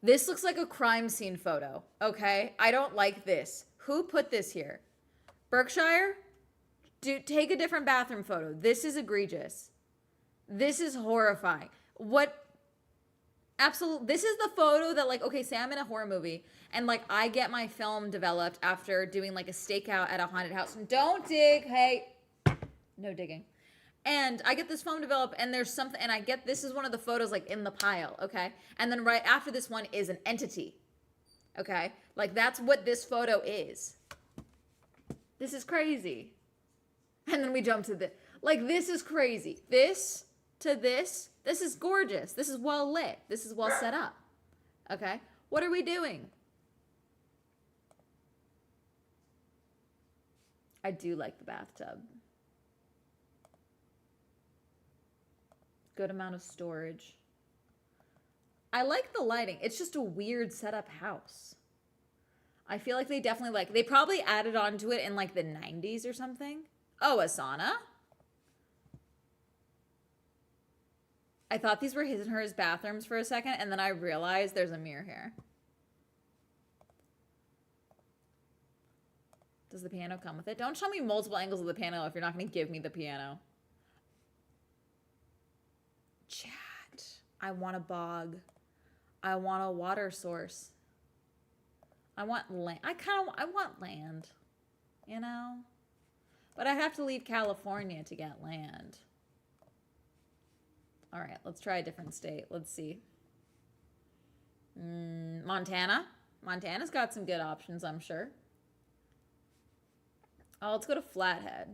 This looks like a crime scene photo. Okay, I don't like this. Who put this here? Berkshire? Take a different bathroom photo. This is egregious. This is horrifying. What? Absolutely. This is the photo that like, okay, say I'm in a horror movie and like I get my film developed after doing like a stakeout at a haunted house. And don't dig. Hey, no digging. And I get this film developed and there's something, and I get, this is one of the photos like in the pile. Okay. And then right after this one is an entity. Okay. Like that's what this photo is. This is crazy. And then we jump to the, like, this is crazy. This to this is gorgeous. This is well lit. This is well set up. Okay? What are we doing? I do like the bathtub. Good amount of storage. I like the lighting. It's just a weird setup house. I feel like they definitely like, they probably added onto it in like the 90s or something. Oh, a sauna? I thought these were his and hers bathrooms for a second, and then I realized there's a mirror here. Does the piano come with it? Don't show me multiple angles of the piano if you're not going to give me the piano. Chat. I want a bog. I want a water source. I want land. I want land. you know? But I have to leave California to get land. All right, let's try a different state. Let's see. Montana. Montana's got some good options, I'm sure. Oh, let's go to Flathead.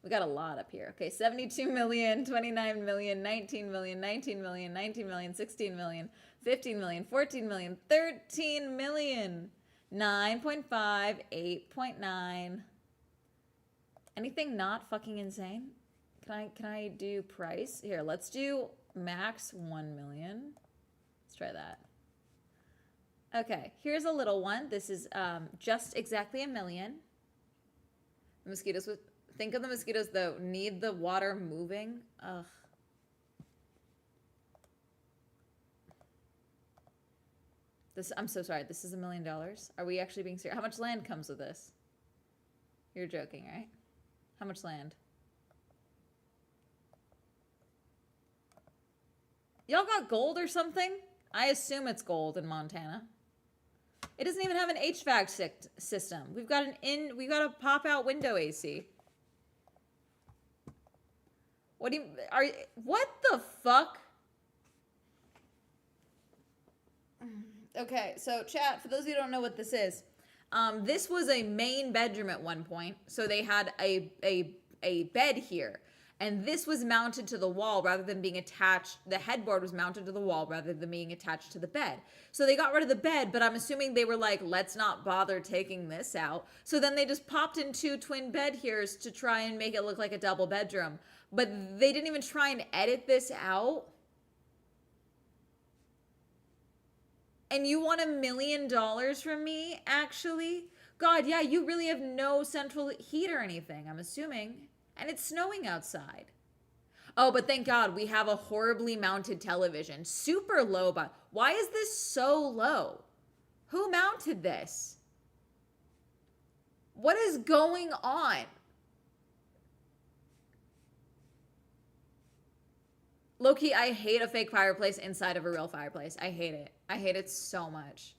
We got a lot up here. Okay, 72 million, 29 million, 19 million, 19 million, 19 million, 16 million, 15 million, 14 million, 13 million, 9.5, 8.9. Anything not fucking insane? Can I do price? Here, let's do max 1 million. Let's try that. Okay, here's a little one. This is just exactly $1 million. The mosquitoes with, think of the mosquitoes though, need the water moving. Ugh. This, I'm so sorry, this is $1 million. Are we actually being serious? How much land comes with this? You're joking, right? How much land? Y'all got gold or something? I assume it's gold in Montana. It doesn't even have an HVAC system. We've got a pop-out window AC. What the fuck? Okay, so chat, for those of you who don't know what this is, this was a main bedroom at one point. So they had a bed here. And this was mounted to the wall rather than being attached. The headboard was mounted to the wall rather than being attached to the bed. So they got rid of the bed, but I'm assuming they were like, let's not bother taking this out. So then they just popped in 2 twin bed heres to try and make it look like a double bedroom. But they didn't even try and edit this out. And you want $1 million from me, actually? God, yeah, you really have no central heat or anything, I'm assuming. And it's snowing outside. Oh, but thank God we have a horribly mounted television. Super low, but why is this so low? Who mounted this? What is going on? Low-key, I hate a fake fireplace inside of a real fireplace. I hate it. I hate it so much.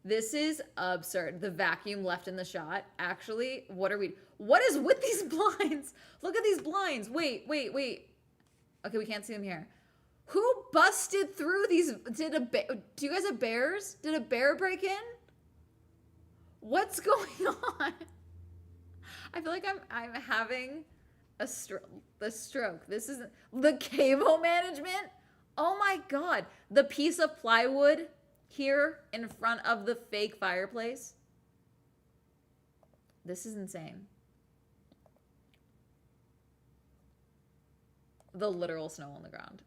This is absurd. The vacuum left in the shot. Actually, what is with these blinds? Look at these blinds. Wait. Okay, we can't see them here. Who busted through these? Do you guys have bears? Did a bear break in? What's going on? I feel like I'm having a stroke. This is the cable management. Oh my God. The piece of plywood here in front of the fake fireplace. This is insane. The literal snow on the ground.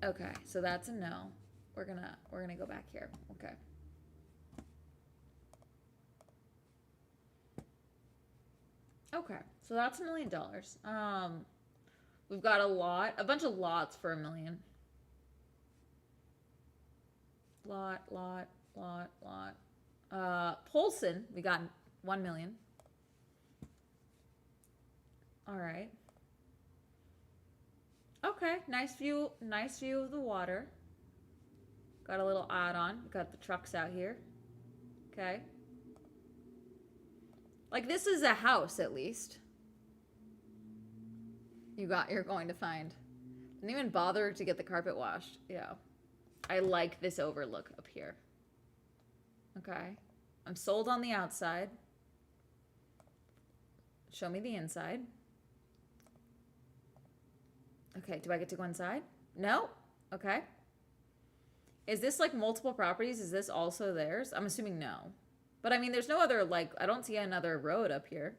Okay, so that's a no. We're gonna go back here. Okay. Okay, so that's $1 million. We've got a bunch of lots for $1 million. Lot. Polson, we got $1 million. All right. Okay, nice view of the water. Got a little add-on. Got the trucks out here. Okay. Like, this is a house, at least. You're going to find. Didn't even bother to get the carpet washed. Yeah. I like this overlook up here. Okay. I'm sold on the outside. Show me the inside. Okay, do I get to go inside? No? Okay. Is this like multiple properties? Is this also theirs? I'm assuming no. But I mean, there's no other, like, I don't see another road up here.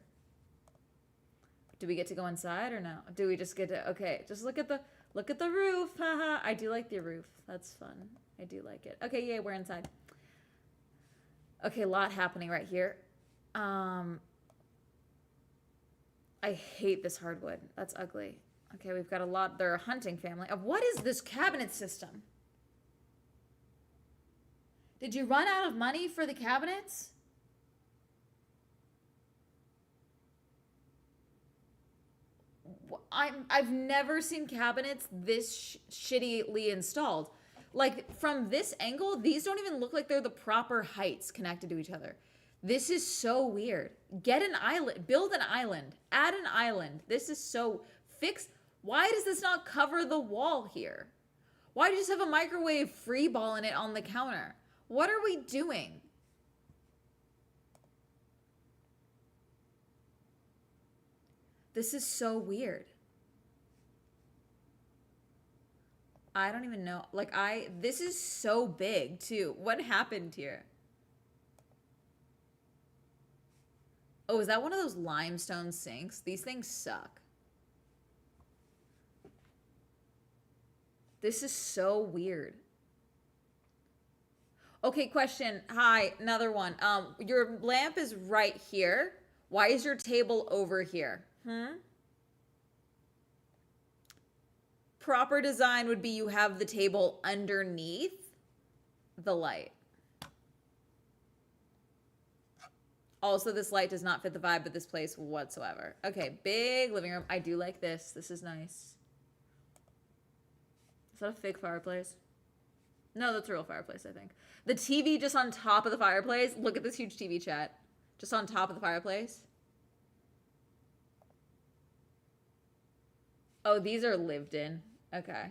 Do we get to go inside or no? Do we just get to, okay, just look at the roof. Haha. I do like the roof. That's fun. I do like it. Okay, yay, we're inside. Okay, a lot happening right here. I hate this hardwood. That's ugly. Okay, we've got a lot. They're a hunting family. What is this cabinet system? Did you run out of money for the cabinets? I've never seen cabinets this shittily installed. Like from this angle, these don't even look like they're the proper heights connected to each other. This is so weird. Get an island, build an island, add an island. This is so fix. Why does this not cover the wall here? Why do you just have a microwave free balling it on the counter? What are we doing? This is so weird. I don't even know. Like this is so big too. What happened here? Oh, is that one of those limestone sinks? These things suck. This is so weird. Okay, question. Hi, another one. Your lamp is right here. Why is your table over here? Proper design would be you have the table underneath the light. Also, this light does not fit the vibe of this place whatsoever. Okay, big living room. I do like this. This is nice. Is that a fake fireplace? No, that's a real fireplace, I think. The TV just on top of the fireplace. Look at this huge TV, chat. Just on top of the fireplace. Oh, these are lived in. Okay.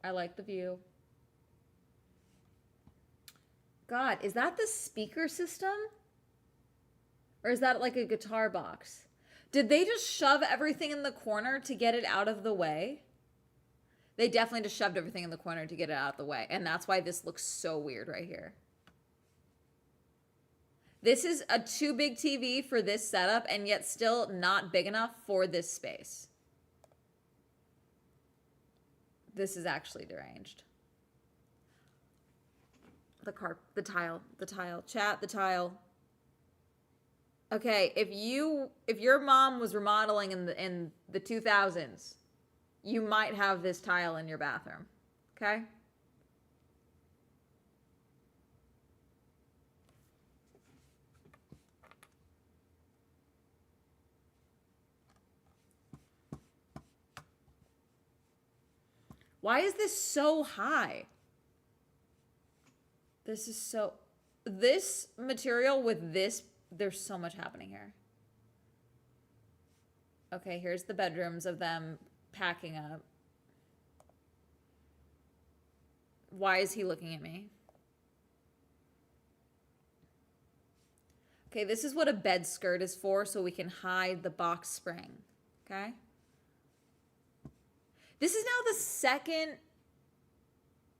I like the view. God, is that the speaker system? Or is that like a guitar box? Did they just shove everything in the corner to get it out of the way? They definitely just shoved everything in the corner to get it out of the way. And that's why this looks so weird right here. This is a too big TV for this setup and yet still not big enough for this space. This is actually deranged. The tile, chat, the tile. Okay, if your mom was remodeling in the 2000s, you might have this tile in your bathroom. Okay? Why is this so high? This material with this, there's so much happening here. Okay, here's the bedrooms of them packing up. Why is he looking at me? Okay, this is what a bed skirt is for, so we can hide the box spring. Okay? This is now the second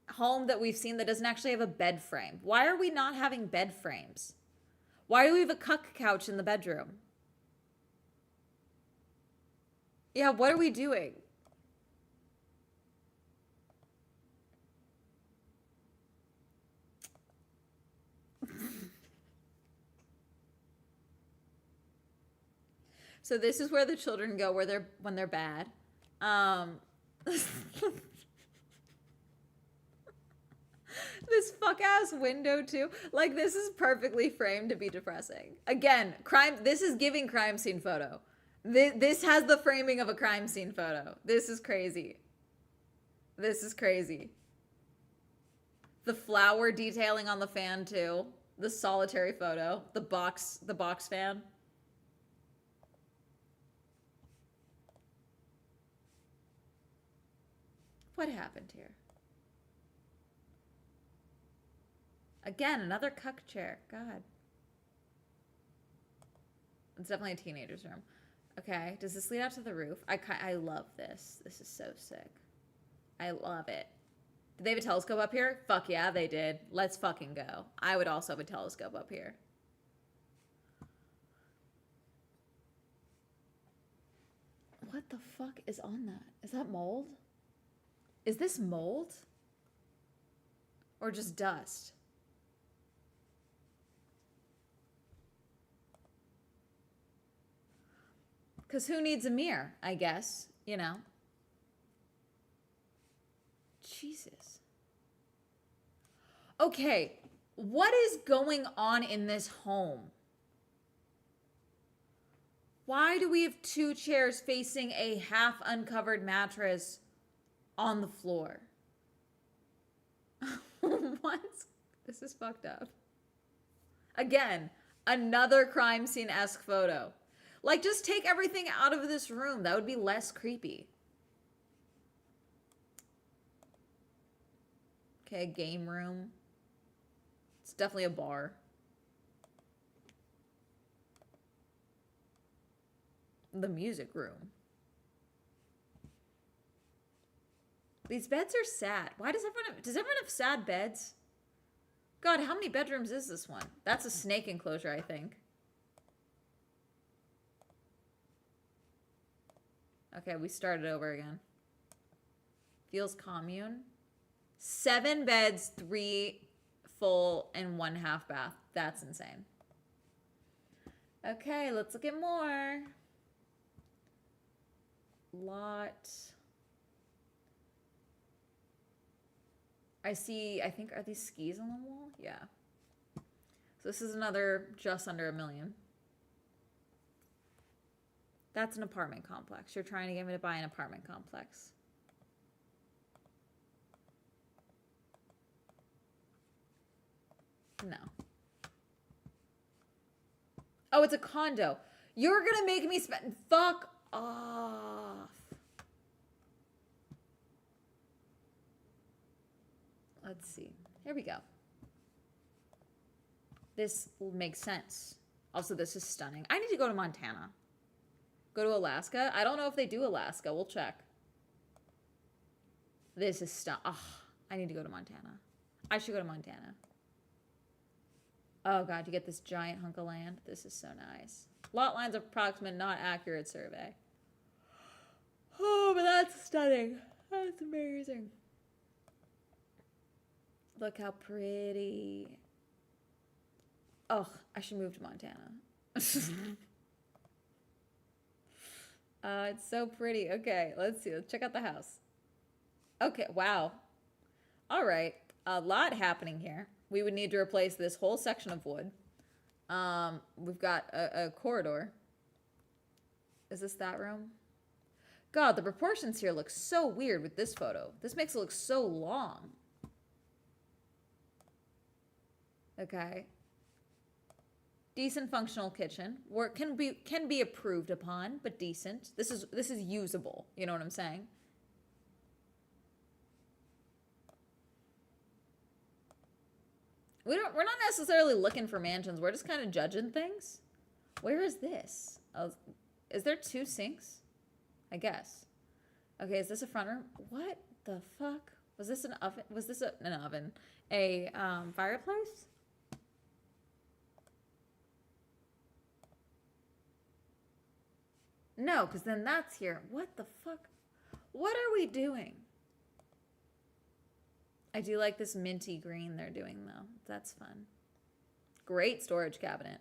home that we've seen that doesn't actually have a bed frame. Why are we not having bed frames? Why do we have a cuck couch in the bedroom? Yeah, what are we doing? So this is where the children go when they're bad. This fuck ass window too. Like this is perfectly framed to be depressing. Again, this is giving crime scene photo. This has the framing of a crime scene photo. This is crazy. This is crazy. The flower detailing on the fan too. The solitary photo. The box fan. What happened here? Again, another cuck chair. God. It's definitely a teenager's room. Okay, does this lead out to the roof? I love this. This is so sick. I love it. Did they have a telescope up here? Fuck yeah, they did. Let's fucking go. I would also have a telescope up here. What the fuck is on that? Is that mold? Is this mold? Or just dust? Because who needs a mirror, I guess, you know? Jesus. Okay, what is going on in this home? Why do we have 2 chairs facing a half uncovered mattress on the floor? What? This is fucked up. Again, another crime scene-esque photo. Like, just take everything out of this room. That would be less creepy. Okay, game room. It's definitely a bar. The music room. These beds are sad. Why does everyone have sad beds? God, how many bedrooms is this one? That's a snake enclosure, I think. Okay, we started over again. Feels commune. 7 beds, 3 full, and 1 half bath. That's insane. Okay, let's look at more. Lot. I think, are these skis on the wall? Yeah. So this is another just under $1 million. That's an apartment complex. You're trying to get me to buy an apartment complex. No. Oh, it's a condo. You're gonna make me spend. Fuck off. Let's see. Here we go. This makes sense. Also, this is stunning. I need to go to Montana. Go to Alaska. I don't know if they do Alaska. We'll check. This is I need to go to Montana. I should go to Montana. Oh god, you get this giant hunk of land. This is so nice. Lot lines approximate, not accurate survey. Oh, but that's stunning. That's amazing. Look how pretty. Oh, I should move to Montana. It's so pretty. Okay, let's see. Let's check out the house. Okay, wow. All right, a lot happening here. We would need to replace this whole section of wood. We've got a corridor. Is this that room? God, the proportions here look so weird with this photo. This makes it look so long. Okay. Decent functional kitchen. Work can be approved upon, but decent. This is usable. You know what I'm saying? We're not necessarily looking for mansions. We're just kind of judging things. Where is this? Oh, is there 2 sinks? I guess. Okay, is this a front room? What the fuck? Was this an oven? Was this an oven? A fireplace? No, because then that's here. What the fuck? What are we doing? I do like this minty green they're doing, though. That's fun. Great storage cabinet.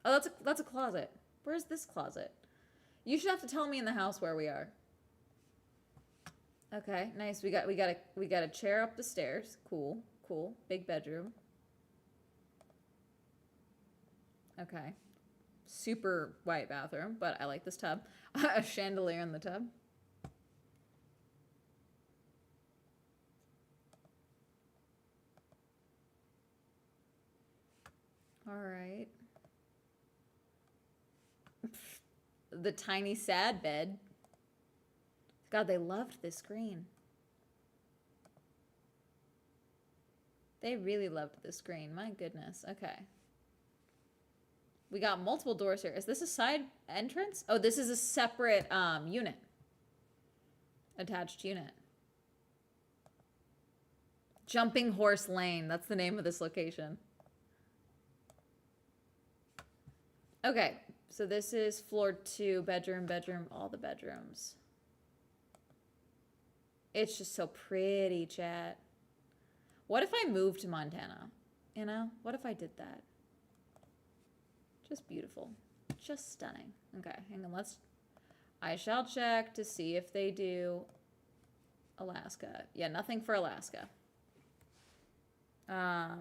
Oh, that's a closet. Where's this closet? You should have to tell me in the house where we are. Okay, nice. We got a chair up the stairs. Cool. Big bedroom. Okay. Super white bathroom, but I like this tub. A chandelier in the tub. All right. The tiny sad bed. God, they loved this green. They really loved this green. My goodness. Okay. We got multiple doors here. Is this a side entrance? Oh, this is a separate unit. Attached unit. Jumping Horse Lane. That's the name of this location. Okay, so this is floor 2, bedroom, all the bedrooms. It's just so pretty, chat. What if I moved to Montana? You know, what if I did that? Just beautiful. Just stunning. Okay, hang on, I shall check to see if they do Alaska. Yeah, nothing for Alaska.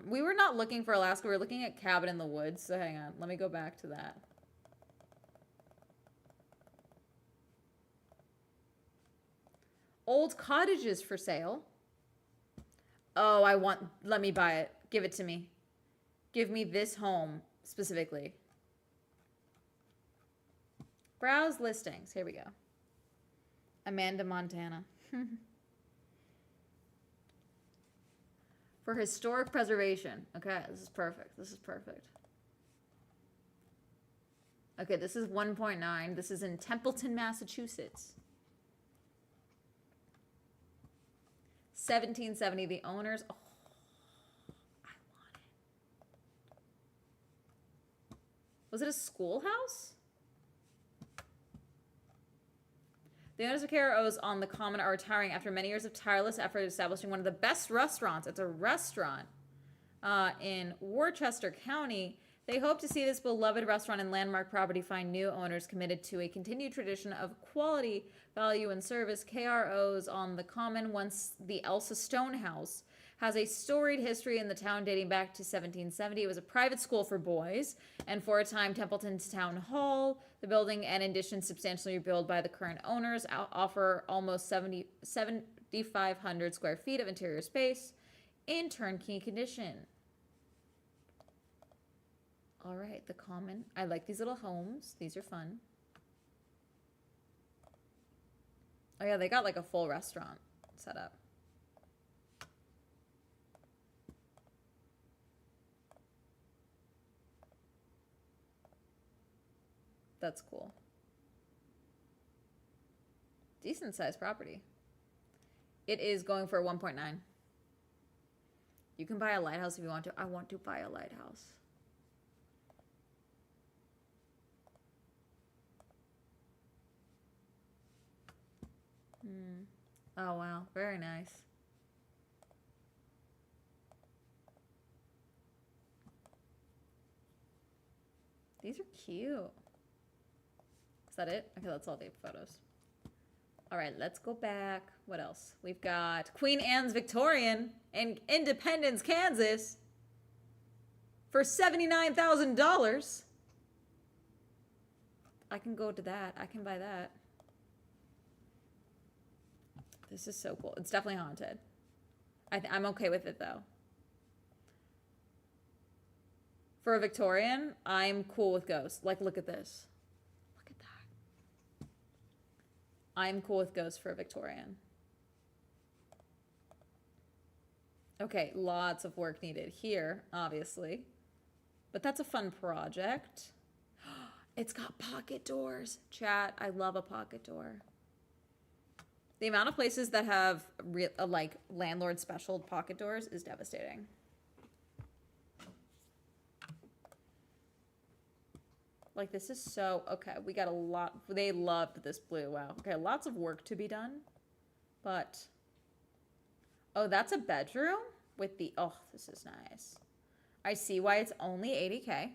We were not looking for Alaska. We were looking at Cabin in the Woods. So hang on. Let me go back to that. Old cottages for sale. Oh, let me buy it. Give it to me. Give me this home specifically. Browse listings. Here we go. Amanda, Montana. For historic preservation. Okay, this is perfect. This is perfect. Okay, this is 1.9. This is in Templeton, Massachusetts. 1770. The owners. Oh, I want it. Was it a schoolhouse? The owners of KROs on the Common are retiring after many years of tireless effort establishing one of the best restaurants. It's a restaurant in Worcester County. They hope to see this beloved restaurant and landmark property find new owners committed to a continued tradition of quality, value, and service. KROs on the Common, once the Elsa Stone House, has a storied history in the town dating back to 1770. It was a private school for boys, and for a time, Templeton's Town Hall. The building, and in addition, substantially rebuilt by the current owners, offer almost 7,500 square feet of interior space in turnkey condition. All right, the Common. I like these little homes. These are fun. Oh yeah, they got like a full restaurant set up. That's cool. Decent sized property. It is going for 1.9. You can buy a lighthouse if you want to. I want to buy a lighthouse. Oh, wow. Very nice. These are cute. Is that it? Okay, that's all the photos. All right, let's go back. What else? We've got Queen Anne's Victorian in Independence, Kansas for $79,000. I can go to that. I can buy that. This is so cool. It's definitely haunted. I'm okay with it, though. For a Victorian, I'm cool with ghosts. Like, look at this. Look at that. I'm cool with ghosts for a Victorian. Okay, lots of work needed here, obviously. But that's a fun project. It's got pocket doors. Chat, I love a pocket door. The amount of places that have like landlord special pocket doors is devastating. Like, this is so, okay, we got a lot. They loved this blue. Wow. Okay, lots of work to be done. But, oh, that's a bedroom with the, oh, this is nice. I see why it's only $80K.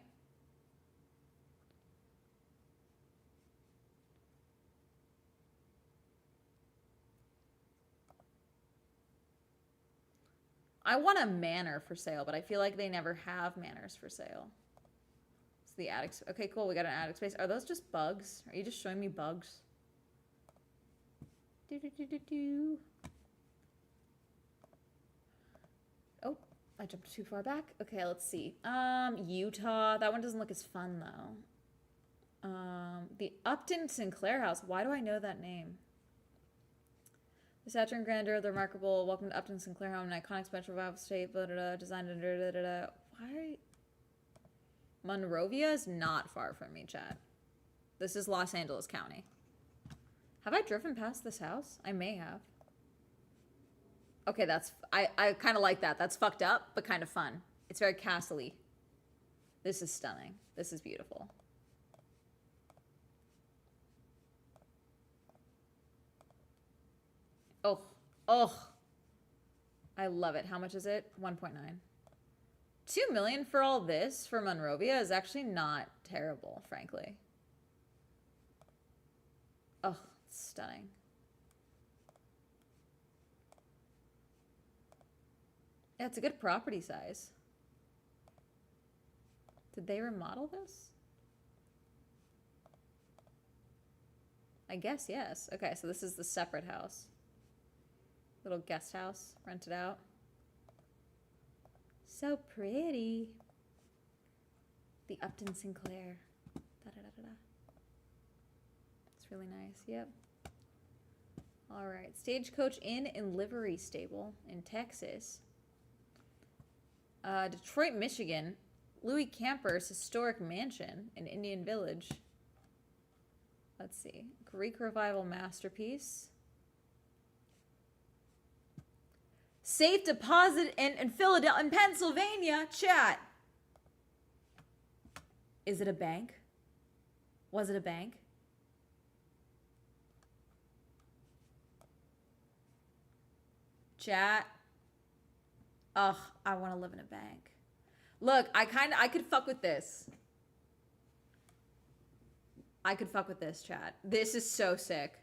I want a manor for sale, but I feel like they never have manors for sale. It's the attic. Okay, cool. We got an attic space. Are those just bugs? Are you just showing me bugs? Oh, I jumped too far back. Okay, let's see. Utah. That one doesn't look as fun, though. The Upton Sinclair House. Why do I know that name? The stature and grandeur of the remarkable welcome to Upton Sinclair home, an iconic special revival state, blah, blah, blah, designed under, blah, blah, blah. Why? Monrovia is not far from me, Chad. This is Los Angeles County. Have I driven past this house? I may have. Okay, that's, I kind of like that. That's fucked up, but kind of fun. It's very castle-y. This is stunning. This is beautiful. Oh, oh, I love it. How much is it? 1.9. $2 million for all this for Monrovia is actually not terrible, frankly. Oh, stunning. Yeah, it's a good property size. Did they remodel this? I guess yes. Okay, so this is the separate house. Little guest house rented out. So pretty. The Upton Sinclair. Da-da-da-da-da. It's really nice. Yep. All right. Stagecoach Inn and Livery Stable in Texas. Detroit, Michigan. Louis Camper's historic mansion in Indian Village. Let's see. Greek Revival masterpiece. Safe deposit in Philadelphia, in Pennsylvania. Chat. Is it a bank? Was it a bank? Chat. Ugh, I want to live in a bank. Look, I could fuck with this. I could fuck with this, chat. This is so sick.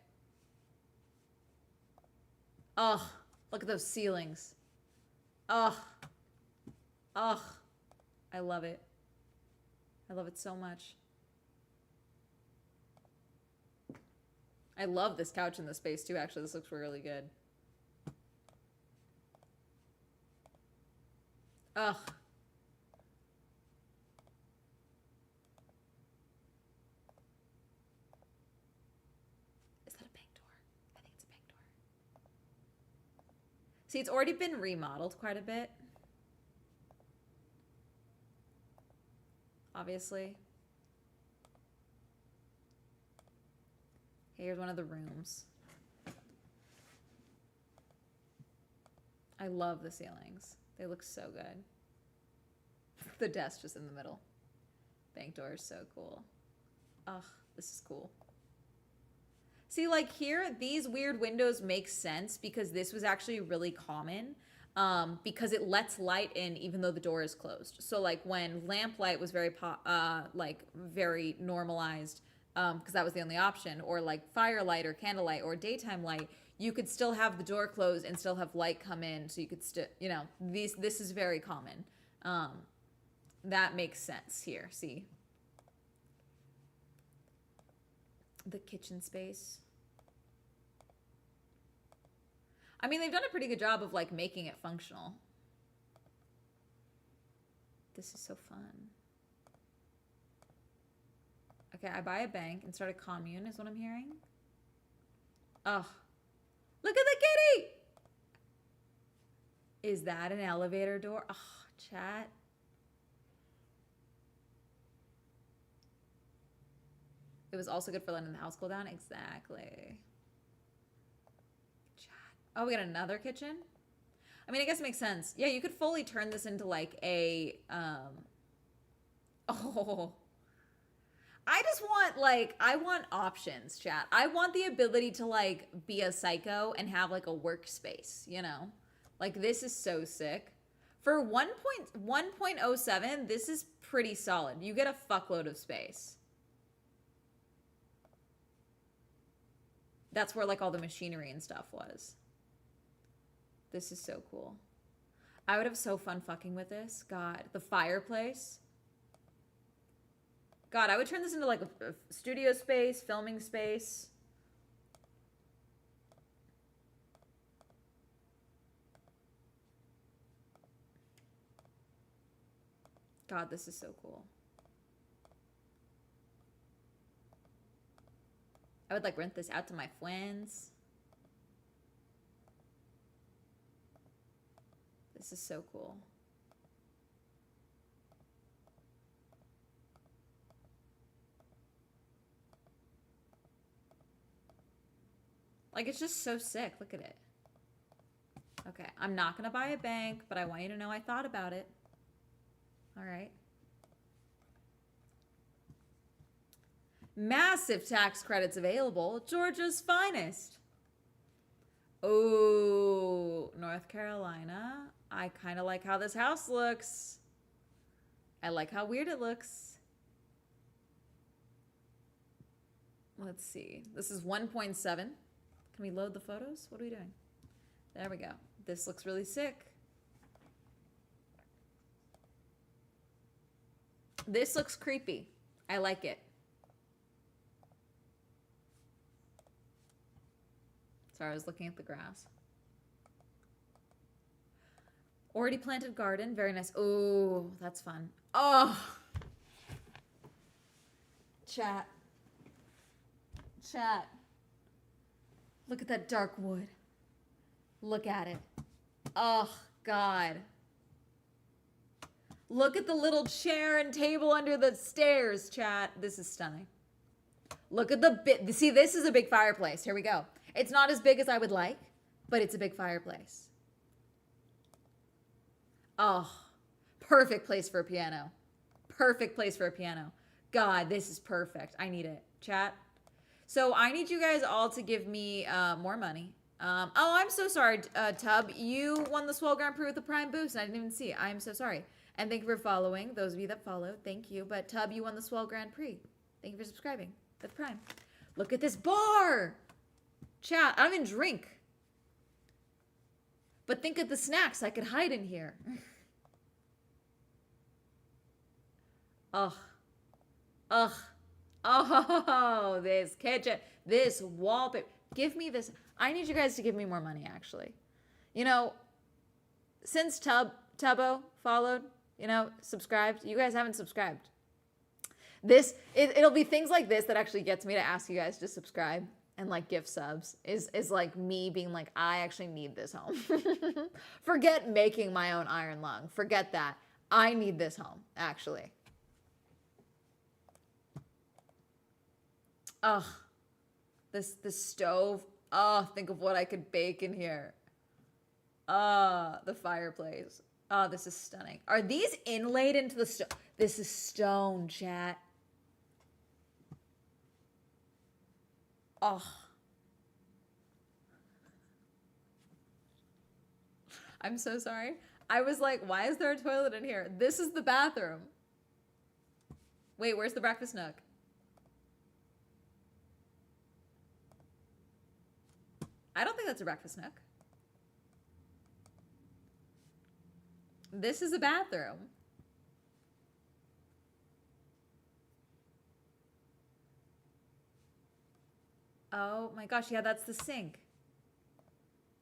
Ugh, look at those ceilings. Ugh. Ugh. I love it. I love it so much. I love this couch in this space too, actually. This looks really good. Ugh. Is that a bank door? I think it's a bank door. See, it's already been remodeled quite a bit. Obviously. Here's one of the rooms. I love the ceilings. They look so good. The desk just in the middle. Bank door is so cool. Ugh, this is cool. See, like here, these weird windows make sense because this was actually really common. Because it lets light in even though the door is closed. So like when lamplight was very very normalized, because that was the only option, or like firelight or candlelight or daytime light, you could still have the door closed and still have light come in, so you could still, you know, this is very common. That makes sense here. See the kitchen space. I mean, they've done a pretty good job of like making it functional. This is so fun. Okay, I buy a bank and start a commune is what I'm hearing. Ugh. Look at the kitty! Is that an elevator door? Oh, chat. It was also good for letting the house cool down. Exactly. Oh, we got another kitchen? I mean, I guess it makes sense. Yeah, you could fully turn this into like a, oh. I just want like, I want options, chat. I want the ability to like be a psycho and have like a workspace, you know? Like this is so sick. For 1.07, this is pretty solid. You get a fuckload of space. That's where like all the machinery and stuff was. This is so cool. I would have so fun fucking with this. God, the fireplace. God, I would turn this into like a studio space, filming space. God, this is so cool. I would like rent this out to my friends. This is so cool. Like, it's just so sick. Look at it. Okay, I'm not gonna buy a bank, but I want you to know I thought about it. All right. Massive tax credits available. Georgia's finest. Oh, North Carolina. I kind of like how this house looks. I like how weird it looks. Let's see. This is 1.7. Can we load the photos? What are we doing? There we go. This looks really sick. This looks creepy. I like it. Sorry, I was looking at the grass. Already planted garden. Very nice. Oh, that's fun. Oh. Chat. Chat. Look at that dark wood. Look at it. Oh, God. Look at the little chair and table under the stairs, chat. This is stunning. Look at the bit. See, this is a big fireplace. Here we go. It's not as big as I would like, but it's a big fireplace. Oh, perfect place for a piano. Perfect place for a piano. God, this is perfect. I need it. Chat. So I need you guys all to give me more money. Oh, I'm so sorry, Tub. You won the Swell Grand Prix with the Prime boost, and I didn't even see it. I'm so sorry. And thank you for following. Those of you that followed, thank you. But Tub, you won the Swell Grand Prix. Thank you for subscribing with Prime. Look at this bar. Chat, I don't even drink. But think of the snacks I could hide in here. Ugh. Ugh. Oh, this kitchen, this wallpaper. Give me this. I need you guys to give me more money, actually. You know, since Tubbo followed, you know, subscribed, you guys haven't subscribed. It'll be things like this that actually gets me to ask you guys to subscribe and like give subs is like me being like, I actually need this home. Forget making my own iron lung. Forget that. I need this home, actually. Ugh. This stove. Oh, think of what I could bake in here. The fireplace. Oh, this is stunning. Are these inlaid into the stone? This is stone, chat. Oh. I'm so sorry. I was like, why is there a toilet in here? This is the bathroom. Wait, where's the breakfast nook? I don't think that's a breakfast nook. This is a bathroom. Oh my gosh, yeah, that's the sink.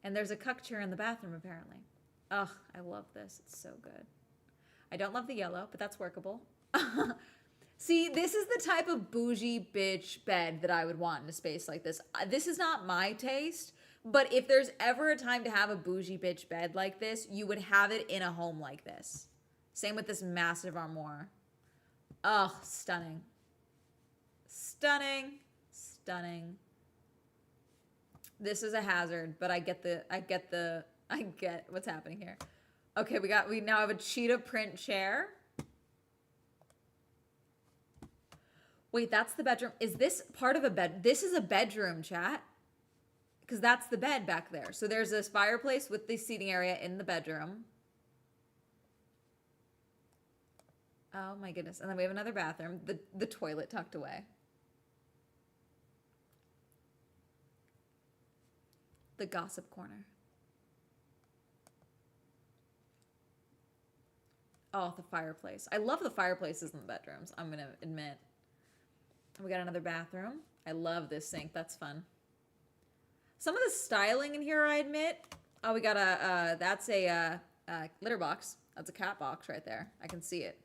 And there's a cuck chair in the bathroom, apparently. Ugh, I love this. It's so good. I don't love the yellow, but that's workable. See, this is the type of bougie bitch bed that I would want in a space like this. This is not my taste, but if there's ever a time to have a bougie bitch bed like this, you would have it in a home like this. Same with this massive armoire. Ugh, stunning. Stunning. Stunning. This is a hazard, but I get what's happening here. Okay, we now have a cheetah print chair. Wait, that's the bedroom. Is this part of a bed? This is a bedroom, chat. Because that's the bed back there. So there's this fireplace with the seating area in the bedroom. Oh my goodness. And then we have another bathroom. The toilet tucked away. The gossip corner. Oh, the fireplace. I love the fireplaces in the bedrooms, I'm going to admit. We got another bathroom. I love this sink. That's fun. Some of the styling in here, I admit. Oh, we got that's a litter box. That's a cat box right there. I can see it.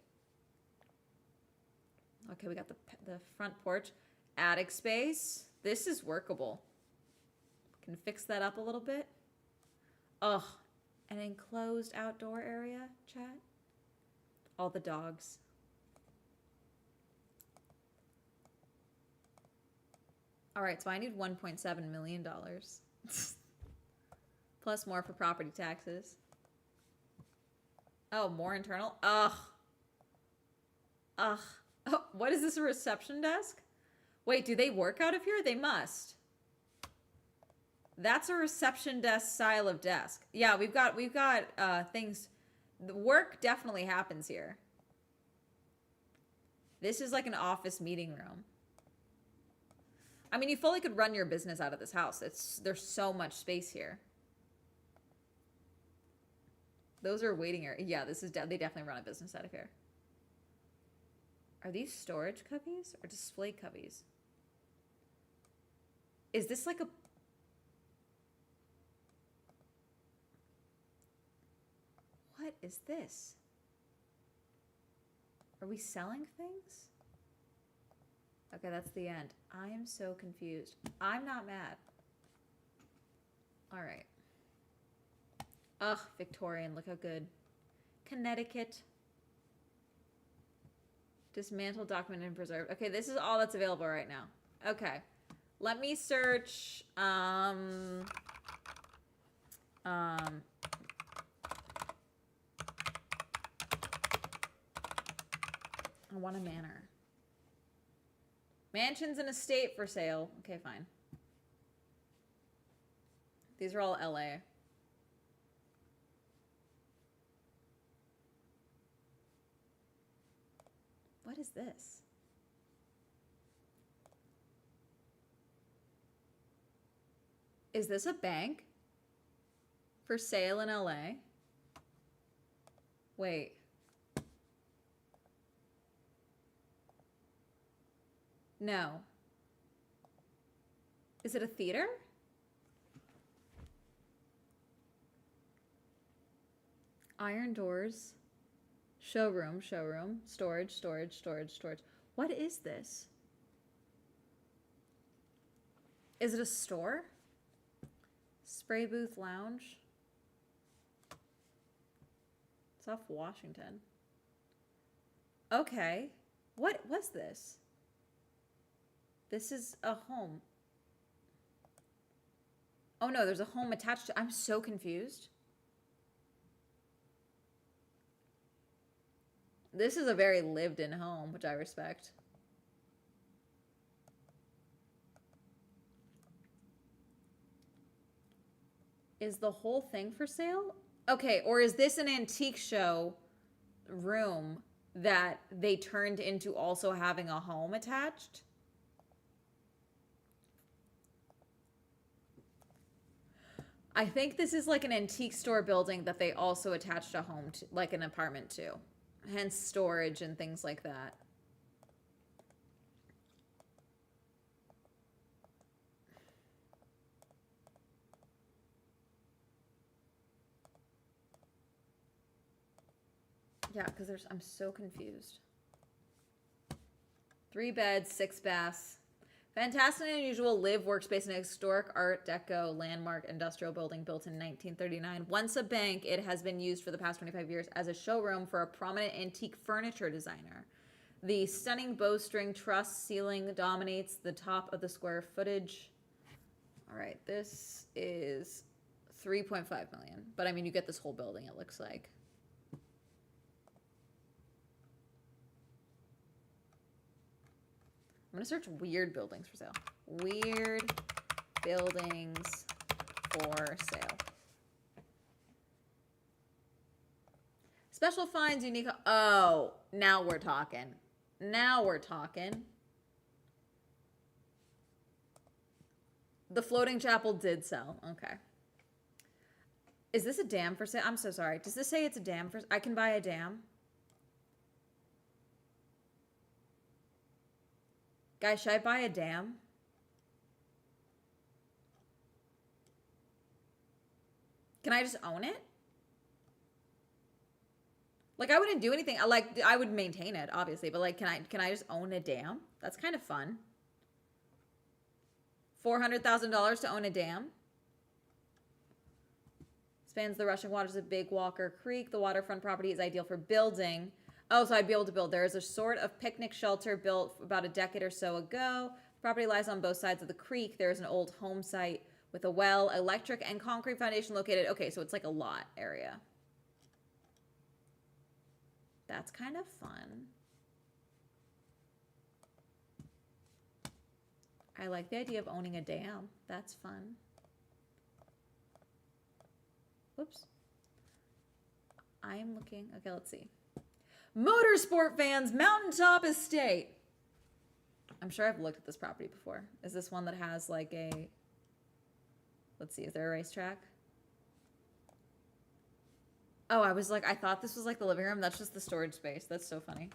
Okay, we got the front porch. Attic space. This is workable. Can fix that up a little bit. Oh, an enclosed outdoor area, chat. All the dogs. All right, so I need $1.7 million. Plus more for property taxes. Oh, more internal? Ugh. Ugh. Oh, what is this, a reception desk? Wait, do they work out of here? They must. That's a reception desk style of desk. Yeah, we've got things. The work definitely happens here. This is like an office meeting room. I mean, you fully could run your business out of this house. There's so much space here. Those are waiting area. Yeah, this is they definitely run a business out of here. Are these storage cubbies or display cubbies? Is this like a... What is this? Are we selling things? Okay, that's the end. I am so confused. I'm not mad. All right. Ugh, Victorian, look how good. Connecticut. Dismantled, documented, and preserved. Okay, this is all that's available right now. Okay. Let me search, I want a manor. Mansions and estate for sale. Okay, fine. These are all LA. What is this? Is this a bank for sale in LA? Wait. No. Is it a theater? Iron doors. Showroom, showroom. Storage, storage, storage, storage. What is this? Is it a store? Spray booth lounge. It's off Washington. Okay. What was this? This is a home. Oh no, there's a home attached to. I'm so confused. This is a very lived-in home, which I respect. Is the whole thing for sale? Okay, or is this an antique show room that they turned into also having a home attached? I think this is like an antique store building that they also attached a home to, like an apartment to. Hence storage and things like that. Yeah, because I'm so confused. 3 beds, 6 baths. Fantastic and unusual live workspace in a historic Art Deco landmark industrial building built in 1939. Once a bank, it has been used for the past 25 years as a showroom for a prominent antique furniture designer. The stunning bowstring truss ceiling dominates the top of the square footage. All right, this is 3.5 million. But I mean, you get this whole building, it looks like. I'm going to search weird buildings for sale. Weird buildings for sale. Special finds, unique. Oh, now we're talking. Now we're talking. The floating chapel did sell. Okay. Is this a dam for sale? I'm so sorry. Does this say it's a dam for? I can buy a dam. Guys, should I buy a dam? Can I just own it? Like, I wouldn't do anything. I would maintain it, obviously, but like, can I just own a dam? That's kind of fun. $400,000 to own a dam. Spans the rushing waters of Big Walker Creek. The waterfront property is ideal for building. Oh, so I'd be able to build. There is a sort of picnic shelter built about a decade or so ago. The property lies on both sides of the creek. There is an old home site with a well, electric, and concrete foundation located. Okay, so it's like a lot area. That's kind of fun. I like the idea of owning a dam. That's fun. Whoops. I'm looking. Okay, let's see. Motorsport fans, Mountaintop Estate. I'm sure I've looked at this property before. Is this one that has like a... Let's see, is there a racetrack? Oh, I was like, I thought this was like the living room. That's just the storage space. That's so funny.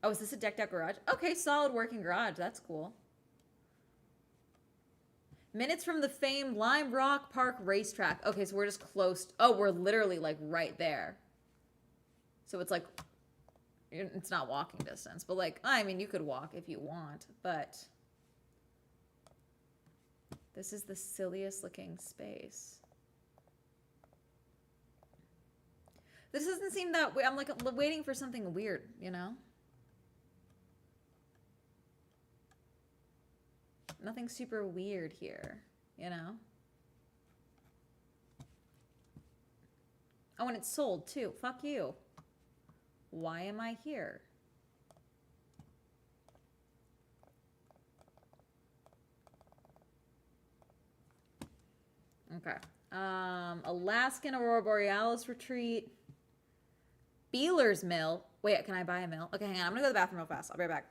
Oh, is this a decked out garage? Okay, solid working garage. That's cool. Minutes from the famed Lime Rock Park racetrack. Okay, so we're just close. Oh, we're literally like right there. So it's like, it's not walking distance, but like, I mean, you could walk if you want, but this is the silliest looking space. This doesn't seem that way. I'm like waiting for something weird, you know? Nothing super weird here, you know? Oh, and it's sold too. Fuck you. Why am I here? Okay. Alaskan Aurora Borealis retreat. Beeler's Mill. Wait, can I buy a mill? Okay, hang on. I'm gonna go to the bathroom real fast. I'll be right back.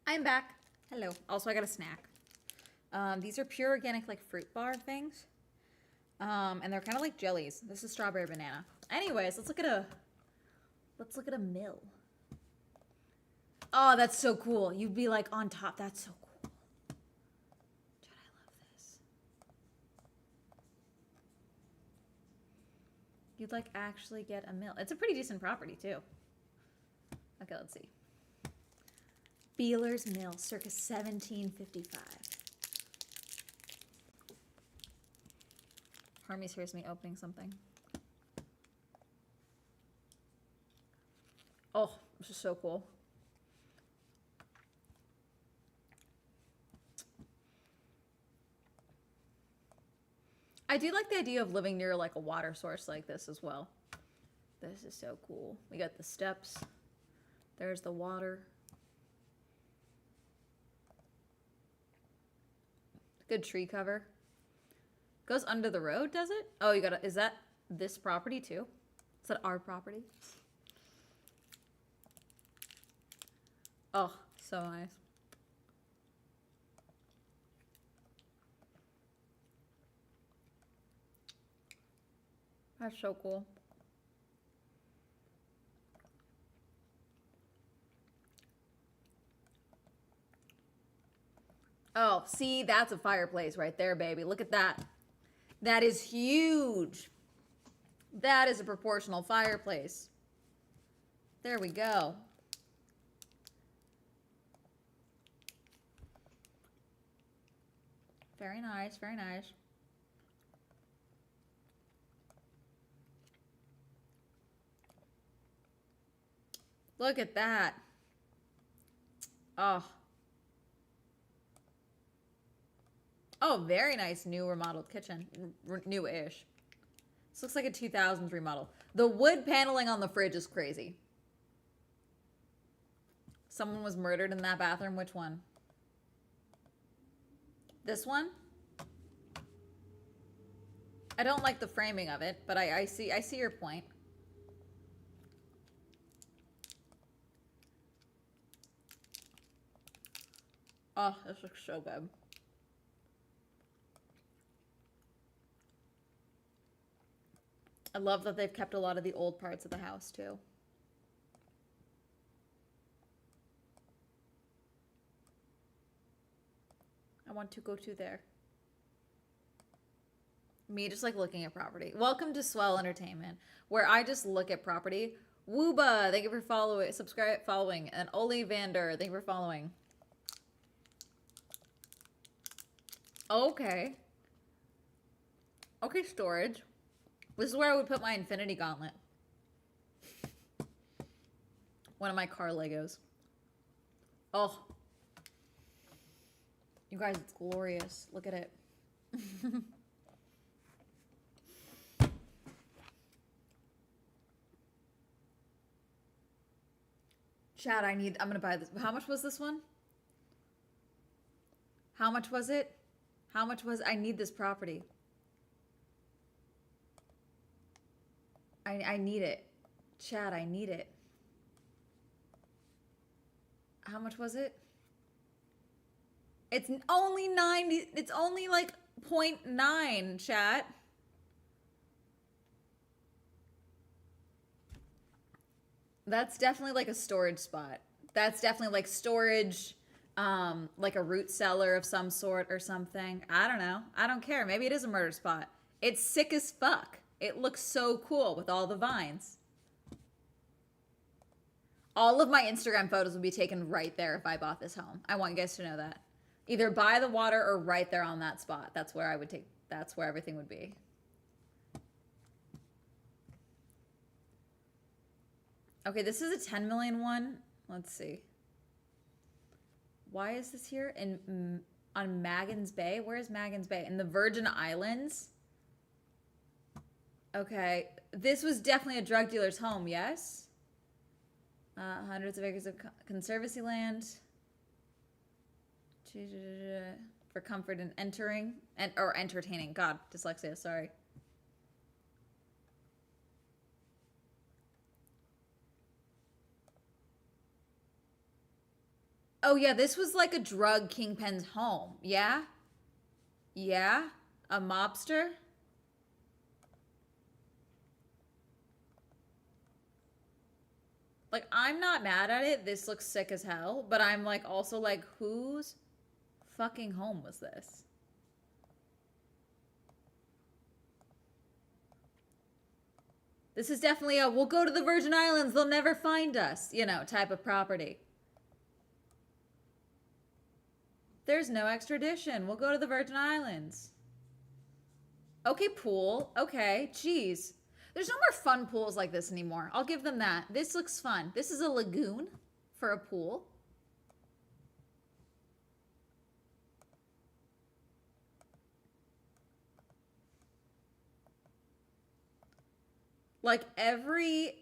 I'm back. Hello. Also, I got a snack. These are pure organic, like fruit bar things. And they're kind of like jellies. This is strawberry banana. Anyways, let's look at a mill. Oh, that's so cool. You'd be like on top. That's so cool. Dude, I love this. You'd like actually get a mill. It's a pretty decent property too. Okay, let's see. Beeler's Mill, circa 1755. Hermes hears me opening something. Oh, this is so cool. I do like the idea of living near like a water source like this as well. This is so cool. We got the steps. There's the water. Good tree cover. Goes under the road, does it? Oh, you gotta, is that? this property too. Is that our property? Oh, so nice. That's so cool. Oh, see, that's a fireplace right there, baby. Look at that. That is huge. That is a proportional fireplace. There we go. Very nice, very nice. Look at that. Oh. Oh, very nice new remodeled kitchen. New-ish. This looks like a 2000s remodel. The wood paneling on the fridge is crazy. Someone was murdered in that bathroom. Which one? This one? I don't like the framing of it, but I see your point. Oh, this looks so good. I love that they've kept a lot of the old parts of the house too. I want to go to there. Me just like looking at property. Welcome to Swell Entertainment, where I just look at property. Wooba, thank you for following, following. And Oli Vander, thank you for following. Okay. Okay, storage. This is where I would put my Infinity Gauntlet. One of my car Legos. Oh. You guys, it's glorious. Look at it. Chad, I'm gonna buy this. How much was this one? How much was it? How much was, I need this property. I need it. Chad, I need it. How much was it? It's only 90, it's only like 0.9, chat. That's definitely like a storage spot. That's definitely like storage, like a root cellar of some sort or something. I don't know. I don't care. Maybe it is a murder spot. It's sick as fuck. It looks so cool with all the vines. All of my Instagram photos would be taken right there if I bought this home. I want you guys to know that. Either by the water or right there on that spot. That's where I would take, that's where everything would be. Okay, this is a 10 million one. Let's see. Why is this here? On Magens Bay? Where is Magens Bay? In the Virgin Islands? Okay, this was definitely a drug dealer's home, yes? Hundreds of acres of conservancy land. For comfort in entering, or entertaining. God, dyslexia, sorry. Oh yeah, this was like a drug kingpin's home. Yeah? Yeah? A mobster? Like, I'm not mad at it. This looks sick as hell. But I'm like, also like, whose fucking home was this? This is definitely a, we'll go to the Virgin Islands, they'll never find us, you know, type of property. There's no extradition. We'll go to the Virgin Islands. Okay, pool. Okay, jeez. There's no more fun pools like this anymore. I'll give them that. This looks fun. This is a lagoon for a pool. Like every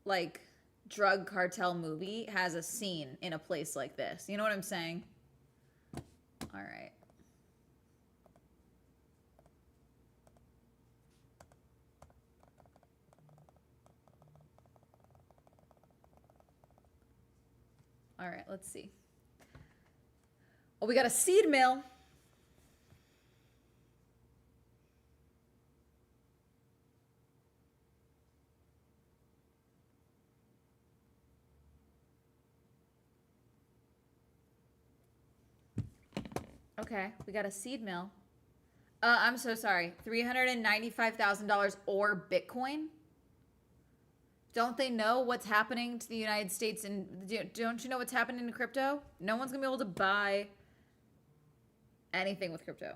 like drug cartel movie has a scene in a place like this. You know what I'm saying? All right. All right, let's see. Oh, we got a seed mill. Okay, we got a seed mill. I'm so sorry. $395,000 or Bitcoin? Don't they know what's happening to the United States? And don't you know what's happening in crypto? No one's going to be able to buy anything with crypto.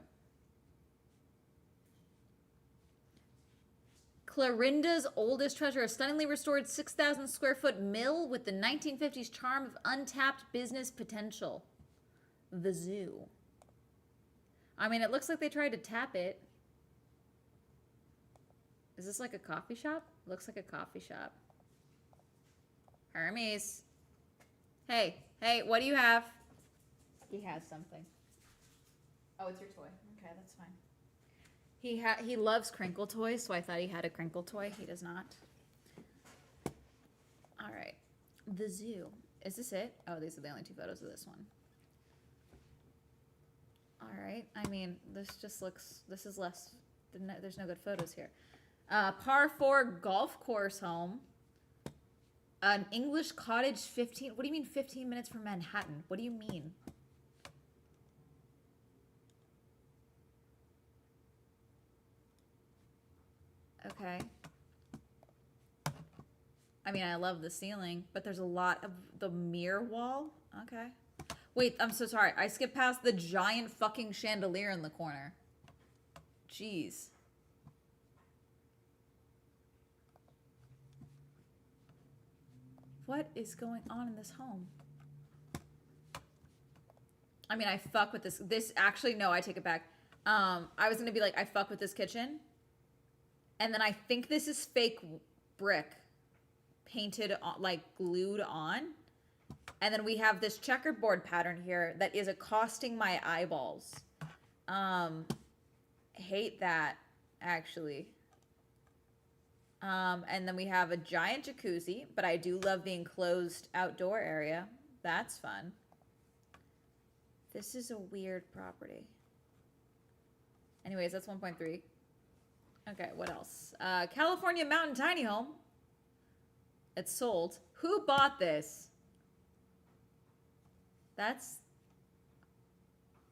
Clarinda's oldest treasure, a stunningly restored 6,000 square foot mill with the 1950s charm of untapped business potential. The zoo. I mean, it looks like they tried to tap it. Is this like a coffee shop? Looks like a coffee shop. Hermes. Hey, what do you have? He has something. Oh, it's your toy. Okay, that's fine. He loves crinkle toys, so I thought he had a crinkle toy. He does not. All right. The zoo. Is this it? Oh, these are the only two photos of this one. All right. I mean, this just looks... This is less... There's no good photos here. Par 4 golf course home. An English cottage 15... What do you mean 15 minutes from Manhattan? What do you mean? Okay. I mean, I love the ceiling, but there's a lot of the mirror wall. Okay. Wait, I'm so sorry. I skipped past the giant fucking chandelier in the corner. Jeez. What is going on in this home? I mean, I fuck with this. This actually, no, I take it back. I was gonna be like, I fuck with this kitchen. And then I think this is fake brick painted on, like glued on. And then we have this checkerboard pattern here that is accosting my eyeballs. Hate that, actually. And then we have a giant jacuzzi, but I do love the enclosed outdoor area. That's fun. This is a weird property. Anyways, that's 1.3. Okay, what else? California Mountain Tiny Home. It's sold. Who bought this? That's...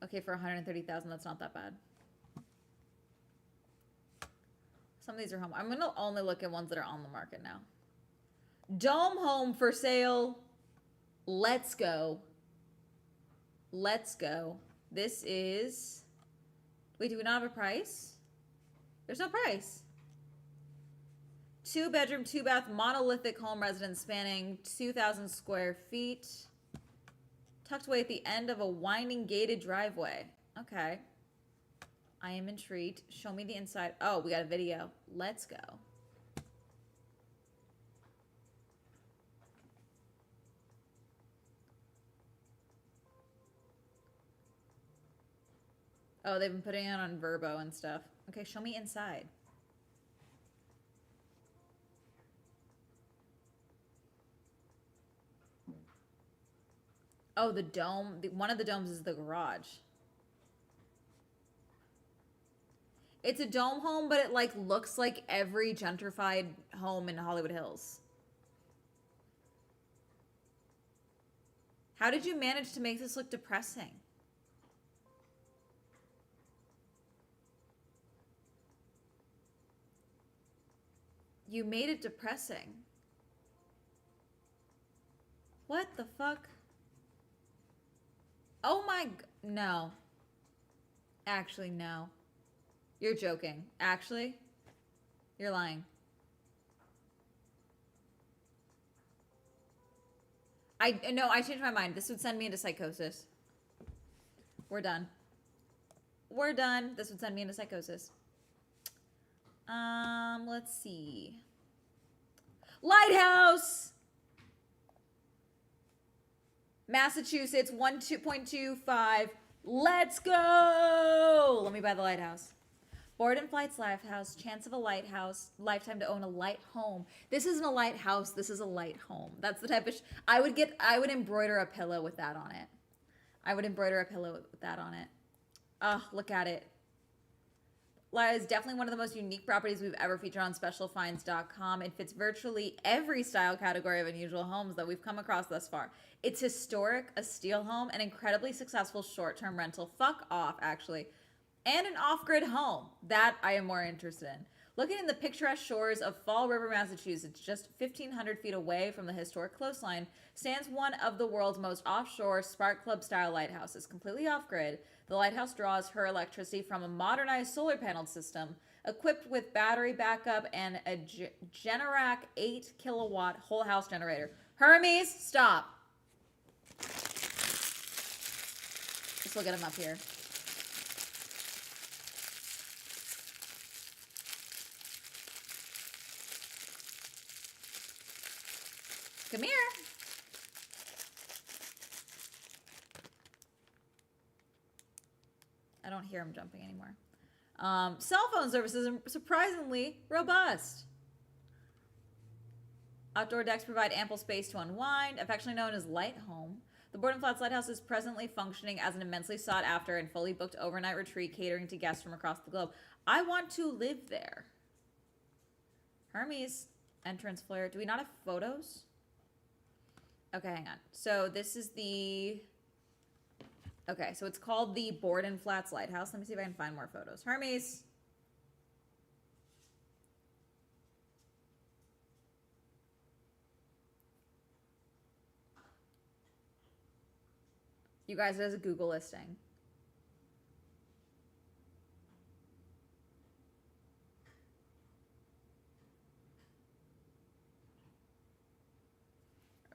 Okay, for $130,000, that's not that bad. Some of these are home. I'm going to only look at ones that are on the market now. Dome home for sale. Let's go. Let's go. This is... Wait, do we not have a price? There's no price. 2-bedroom, 2-bath, monolithic home residence spanning 2,000 square feet. Tucked away at the end of a winding gated driveway. Okay. I am intrigued. Show me the inside. Oh, we got a video. Let's go. Oh, they've been putting it on Verbo and stuff. Okay, show me inside. Oh, the dome. One of the domes is the garage. It's a dome home, but it like looks like every gentrified home in Hollywood Hills. How did you manage to make this look depressing? You made it depressing. What the fuck? Oh my... No. Actually, no. You're joking. Actually? You're lying. No, I changed my mind. This would send me into psychosis. We're done. We're done. This would send me into psychosis. Let's see. Lighthouse! Massachusetts, 2.25. Let's go! Let me buy the lighthouse. Board and Flights Lighthouse, chance of a lighthouse, lifetime to own a light home. This isn't a lighthouse, this is a light home. That's the type of I would embroider a pillow with that on it. I would embroider a pillow with that on it. Oh, look at it. Is definitely one of the most unique properties we've ever featured on specialfinds.com. It fits virtually every style category of unusual homes that we've come across thus far. It's historic, a steel home, an incredibly successful short-term rental. Fuck off, actually. And an off-grid home. That I am more interested in. Looking in the picturesque shores of Fall River, Massachusetts, just 1,500 feet away from the historic coastline, stands one of the world's most offshore spark club-style lighthouses. Completely off-grid, the lighthouse draws her electricity from a modernized solar panel system, equipped with battery backup and a Generac 8-kilowatt whole house generator. Hermes, stop. Let's look at him up here. Come here. I don't hear him jumping anymore. Cell phone services are surprisingly robust. Outdoor decks provide ample space to unwind, affectionately known as Light Home. The Board and Flats Lighthouse is presently functioning as an immensely sought after and fully booked overnight retreat catering to guests from across the globe. I want to live there. Hermes entrance flare. Do we not have photos? Okay, hang on. So this is the... Okay, so it's called the Board and Flats Lighthouse. Let me see if I can find more photos. Hermes. You guys, it has a Google listing.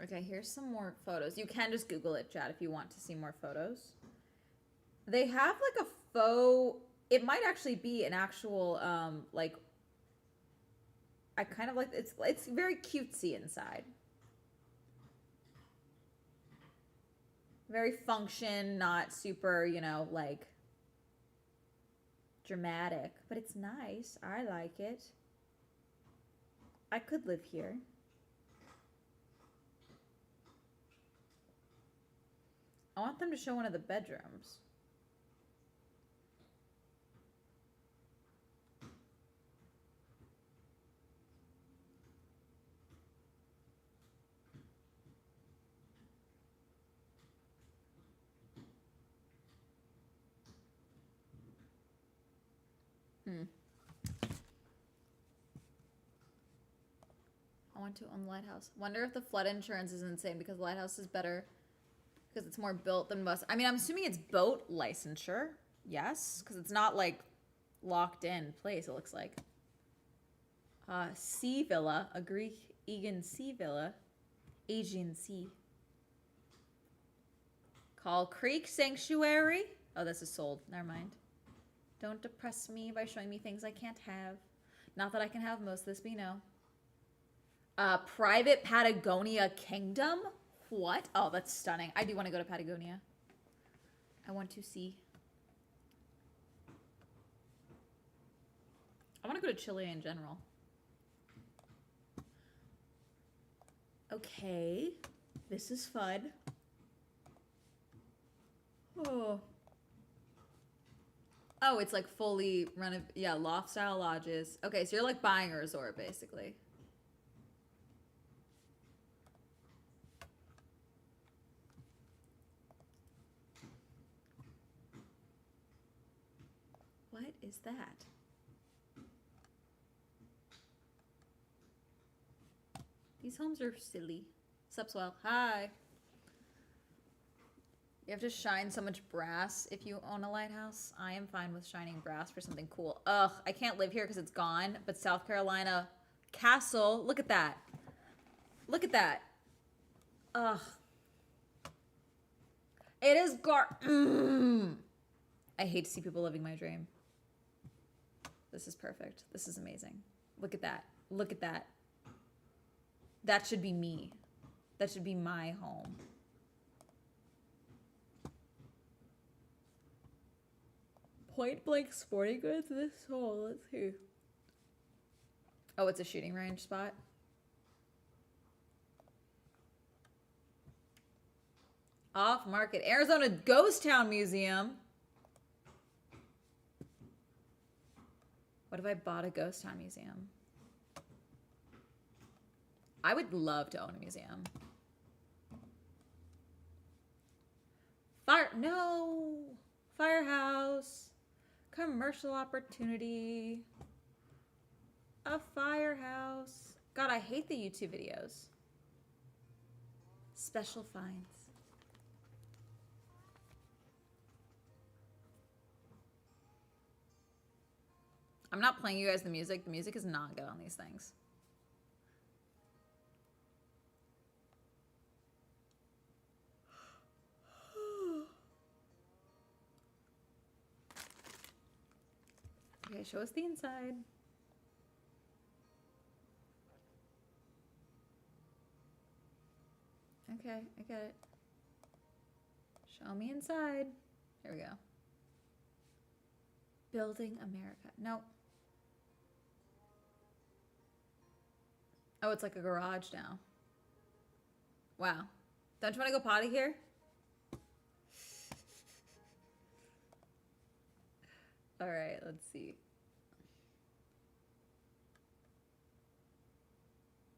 Okay, here's some more photos. You can just Google it, chat, if you want to see more photos. They have like a faux... It might actually be an actual, like... I kind of like... It's very cutesy inside. Very function, not super, you know, like... dramatic. But it's nice. I like it. I could live here. I want them to show one of the bedrooms. I want to own the lighthouse. Wonder if the flood insurance is insane because the lighthouse is better because it's more built than bus. I mean, I'm assuming it's boat licensure. Yes, because it's not like locked in place, it looks like. Sea Villa, a Greek Aegean sea villa. Aegean Sea. Call Creek Sanctuary. Oh, this is sold. Never mind. Don't depress me by showing me things I can't have. Not that I can have most of this, but you know. Private Patagonia Kingdom? What? Oh, that's stunning. I do want to go to Patagonia. I want to see. I want to go to Chile in general. Okay. This is fun. Oh. Oh, it's like fully yeah, loft style lodges. Okay, so you're like buying a resort basically. What is that? These homes are silly. Sup, Swell? Hi. You have to shine so much brass if you own a lighthouse. I am fine with shining brass for something cool. Ugh, I can't live here because it's gone. But South Carolina Castle, look at that. Look at that. Ugh. It is I hate to see people living my dream. This is perfect. This is amazing. Look at that. Look at that. That should be me. That should be my home. Point Blank Sporting Goods this hole. Let's see. Oh, it's a shooting range spot. Off Market. Arizona Ghost Town Museum. What if I bought a Ghost Town Museum? I would love to own a museum. No! Firehouse. Commercial opportunity. A firehouse. God, I hate the YouTube videos. Special finds. I'm not playing you guys the music. The music is not good on these things. Okay, show us the inside. Okay, I get it. Show me inside. Here we go. Building America. Nope. Oh, it's like a garage now. Wow. Don't you want to go potty here? All right, let's see.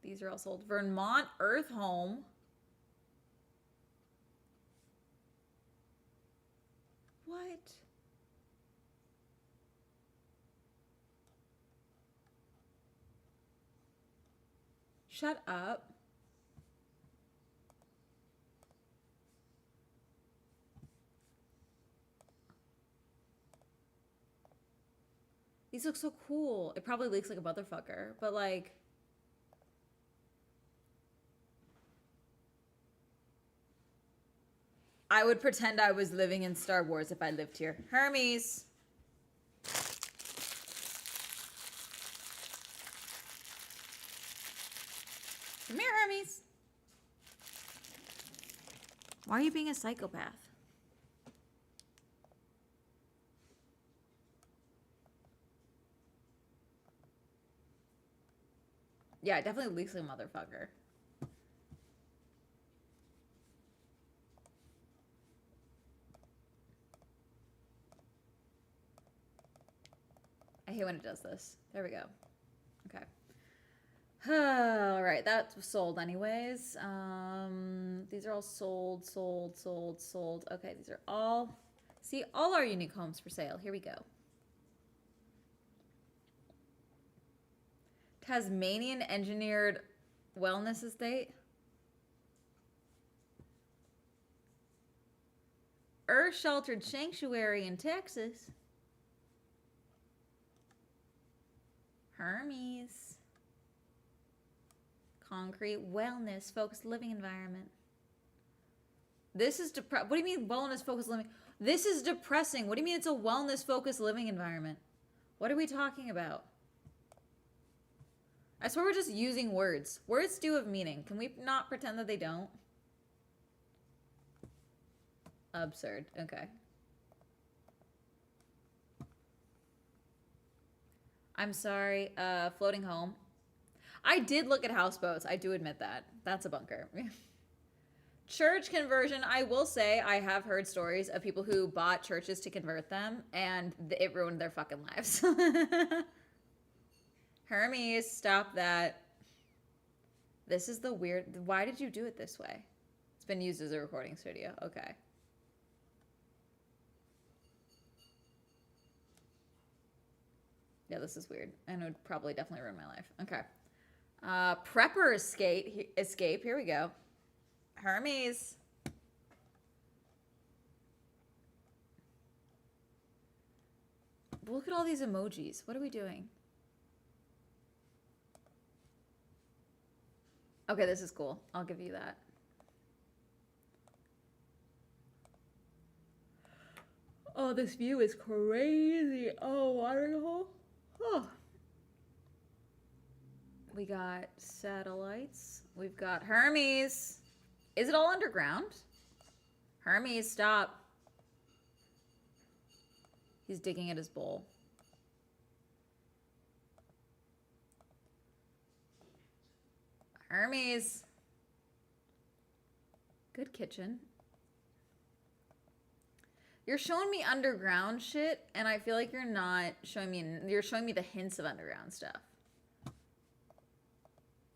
These are all sold. Vermont Earth Home. What? Shut up. These look so cool. It probably leaks like a motherfucker, but like... I would pretend I was living in Star Wars if I lived here. Hermes. Come here, Hermes. Why are you being a psychopath? Yeah, it definitely leaks like a motherfucker. I hate when it does this. There we go. Okay. All right, that's sold anyways. These are all sold. Okay, these are all... See, all our unique homes for sale. Here we go. Tasmanian Engineered Wellness Estate. Earth Sheltered Sanctuary in Texas. Hermes. Concrete Wellness Focused Living Environment. This is what do you mean wellness focused living? This is depressing. What do you mean it's a wellness focused living environment? What are we talking about? I swear we're just using words. Words do have meaning. Can we not pretend that they don't? Absurd. Okay. I'm sorry. Floating home. I did look at houseboats. I do admit that. That's a bunker. Church conversion. I will say I have heard stories of people who bought churches to convert them, and it ruined their fucking lives. Hermes, stop that. This is the weird... Why did you do it this way? It's been used as a recording studio. Okay. Yeah, this is weird. And it would probably definitely ruin my life. Okay. Prepper escape. Here we go. Hermes. Look at all these emojis. What are we doing? Okay, this is cool. I'll give you that. Oh, this view is crazy. Oh, watering hole. Oh. We got satellites. We've got Hermes. Is it all underground? Hermes, stop. He's digging at his bowl. Hermes. Good kitchen. You're showing me underground shit, and I feel like you're not showing me... You're showing me the hints of underground stuff.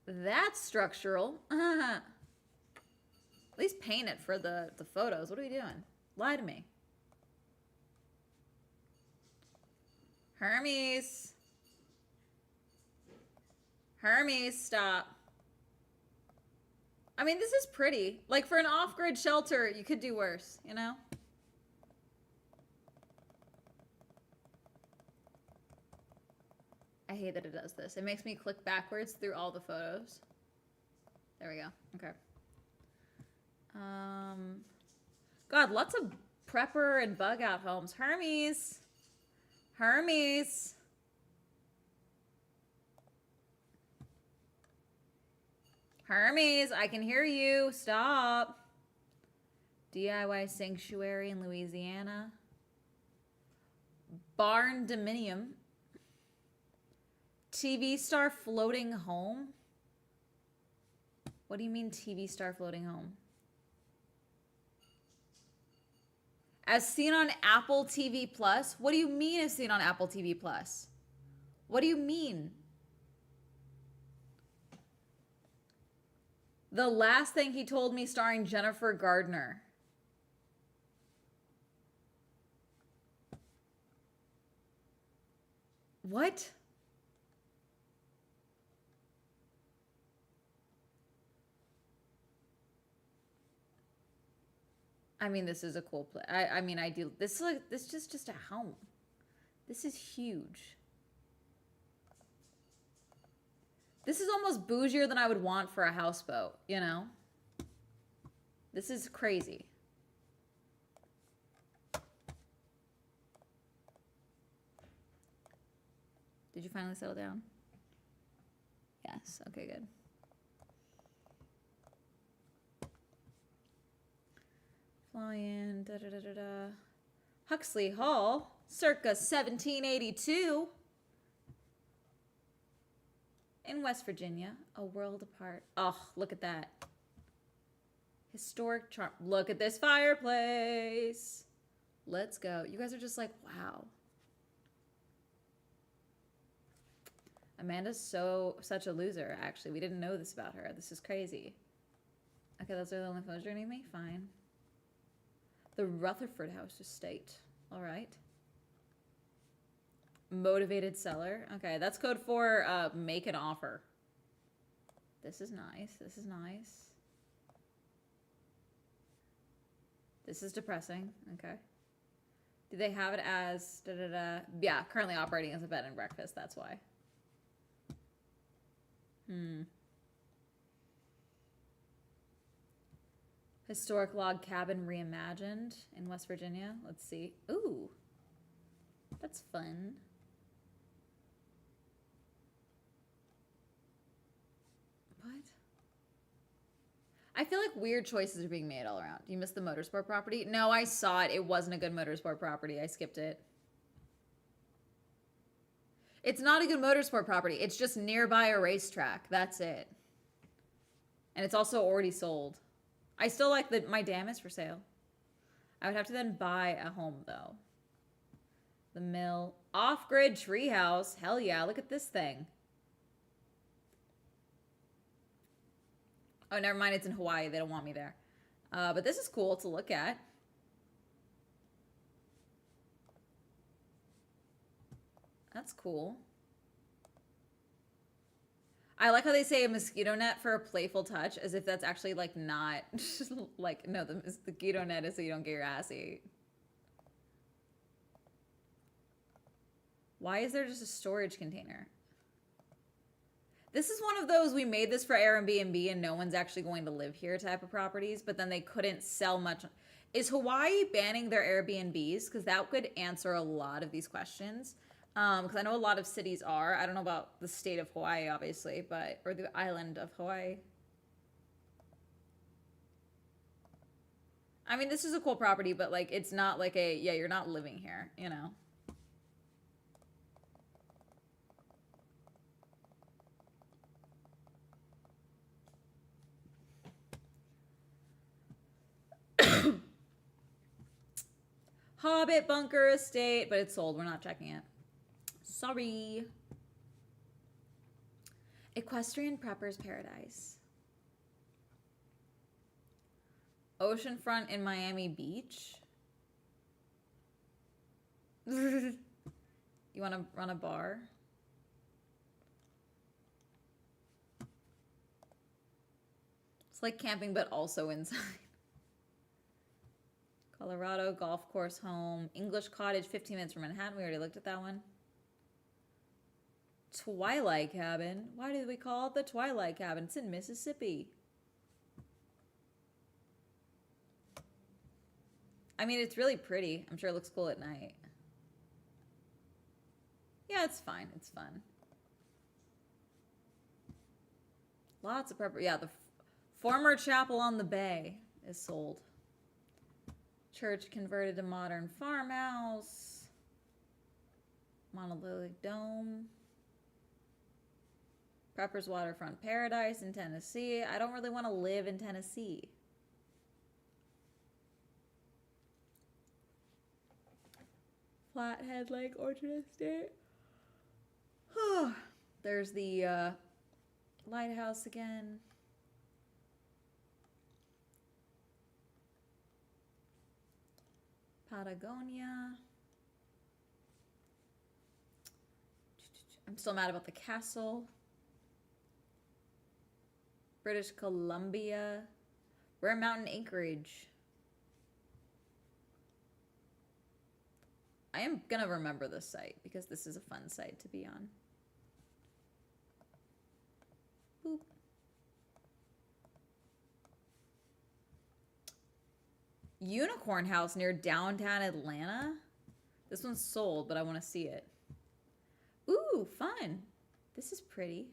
That's structural. At least paint it for the photos. What are we doing? Lie to me. Hermes. Hermes, stop. I mean, this is pretty. Like, for an off-grid shelter, you could do worse, you know? I hate that it does this. It makes me click backwards through all the photos. There we go. Okay. God, lots of prepper and bug out homes. Hermes. Hermes. Hermes, I can hear you. Stop. DIY sanctuary in Louisiana. Barn dominium. TV star floating home? What do you mean TV star floating home? As seen on Apple TV Plus? What do you mean as seen on Apple TV Plus? What do you mean? The last thing he told me starring Jennifer Gardner. What? I mean, this is a cool place. I mean, I do. This is just a home. This is huge. This is almost bougier than I would want for a houseboat, you know? This is crazy. Did you finally settle down? Yes. Okay, good. Fly in, da da da da da. Huxley Hall, circa 1782. In West Virginia, a world apart. Oh, look at that. Historic charm. Look at this fireplace. Let's go. You guys are just like, wow. Amanda's such a loser, actually. We didn't know this about her. This is crazy. Okay, those are the only photos you're gonna give me? Fine. The Rutherford House Estate. All right. Motivated seller. Okay, that's code for make an offer. This is nice. This is nice. This is depressing. Okay. Do they have it as da da da? Yeah, currently operating as a bed and breakfast. That's why. Historic log cabin reimagined in West Virginia. Let's see. Ooh, that's fun. What? I feel like weird choices are being made all around. You missed the motorsport property? No, I saw it. It wasn't a good motorsport property. I skipped it. It's not a good motorsport property. It's just nearby a racetrack. That's it. And it's also already sold. I still like my dam is for sale. I would have to then buy a home though. The mill. Off-grid treehouse. Hell yeah, look at this thing. Oh, never mind, it's in Hawaii. They don't want me there. But this is cool to look at. That's cool. I like how they say a mosquito net for a playful touch, as if that's actually like not like, no, the mosquito net is so you don't get your ass ate. Why is there just a storage container? This is one of those, we made this for Airbnb and no one's actually going to live here type of properties, but then they couldn't sell much. Is Hawaii banning their Airbnbs? Because that could answer a lot of these questions. Because I know a lot of cities are. I don't know about the state of Hawaii, obviously, but, or the island of Hawaii. I mean, this is a cool property, but like, it's not like a, yeah, you're not living here, you know? Hobbit Bunker Estate, but it's sold. We're not checking it. Sorry. Equestrian Prepper's Paradise. Oceanfront in Miami Beach. You want to run a bar? It's like camping, but also inside. Colorado golf course home. English cottage, 15 minutes from Manhattan. We already looked at that one. Twilight Cabin. Why did we call it the Twilight Cabin? It's in Mississippi. I mean, it's really pretty. I'm sure it looks cool at night. Yeah, it's fine. It's fun. Lots of prepper. Yeah, the former chapel on the bay is sold. Church converted to modern farmhouse. Monolithic dome. Prepper's Waterfront Paradise in Tennessee. I don't really want to live in Tennessee. Flathead Lake Orchard Estate. There's the lighthouse again. Patagonia. I'm still mad about the castle. British Columbia. Rare Mountain Acreage. I am gonna remember this site because this is a fun site to be on. Boop. Unicorn House near downtown Atlanta. This one's sold, but I want to see it. Ooh, fun. This is pretty.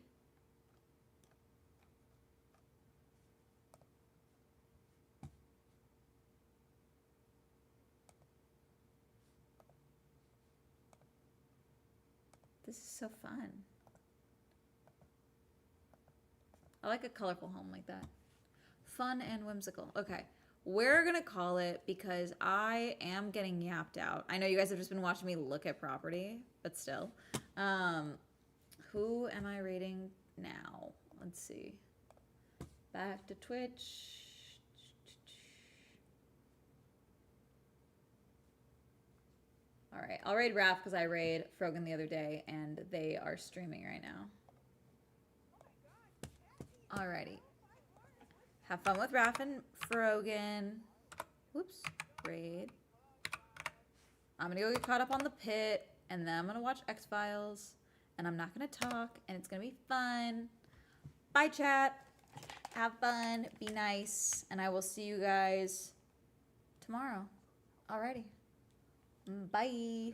This is so fun. I like a colorful home like that. Fun and whimsical. Okay. We're going to call it because I am getting yapped out. I know you guys have just been watching me look at property, but still. Who am I rating now? Let's see. Back to Twitch. All right. I'll raid Raph because I raid Frogan the other day, and they are streaming right now. Alrighty. Have fun with Raph and Frogan. Whoops. Raid. I'm going to go get caught up on the pit, and then I'm going to watch X-Files, and I'm not going to talk, and it's going to be fun. Bye, chat. Have fun. Be nice. And I will see you guys tomorrow. Alrighty. Bye.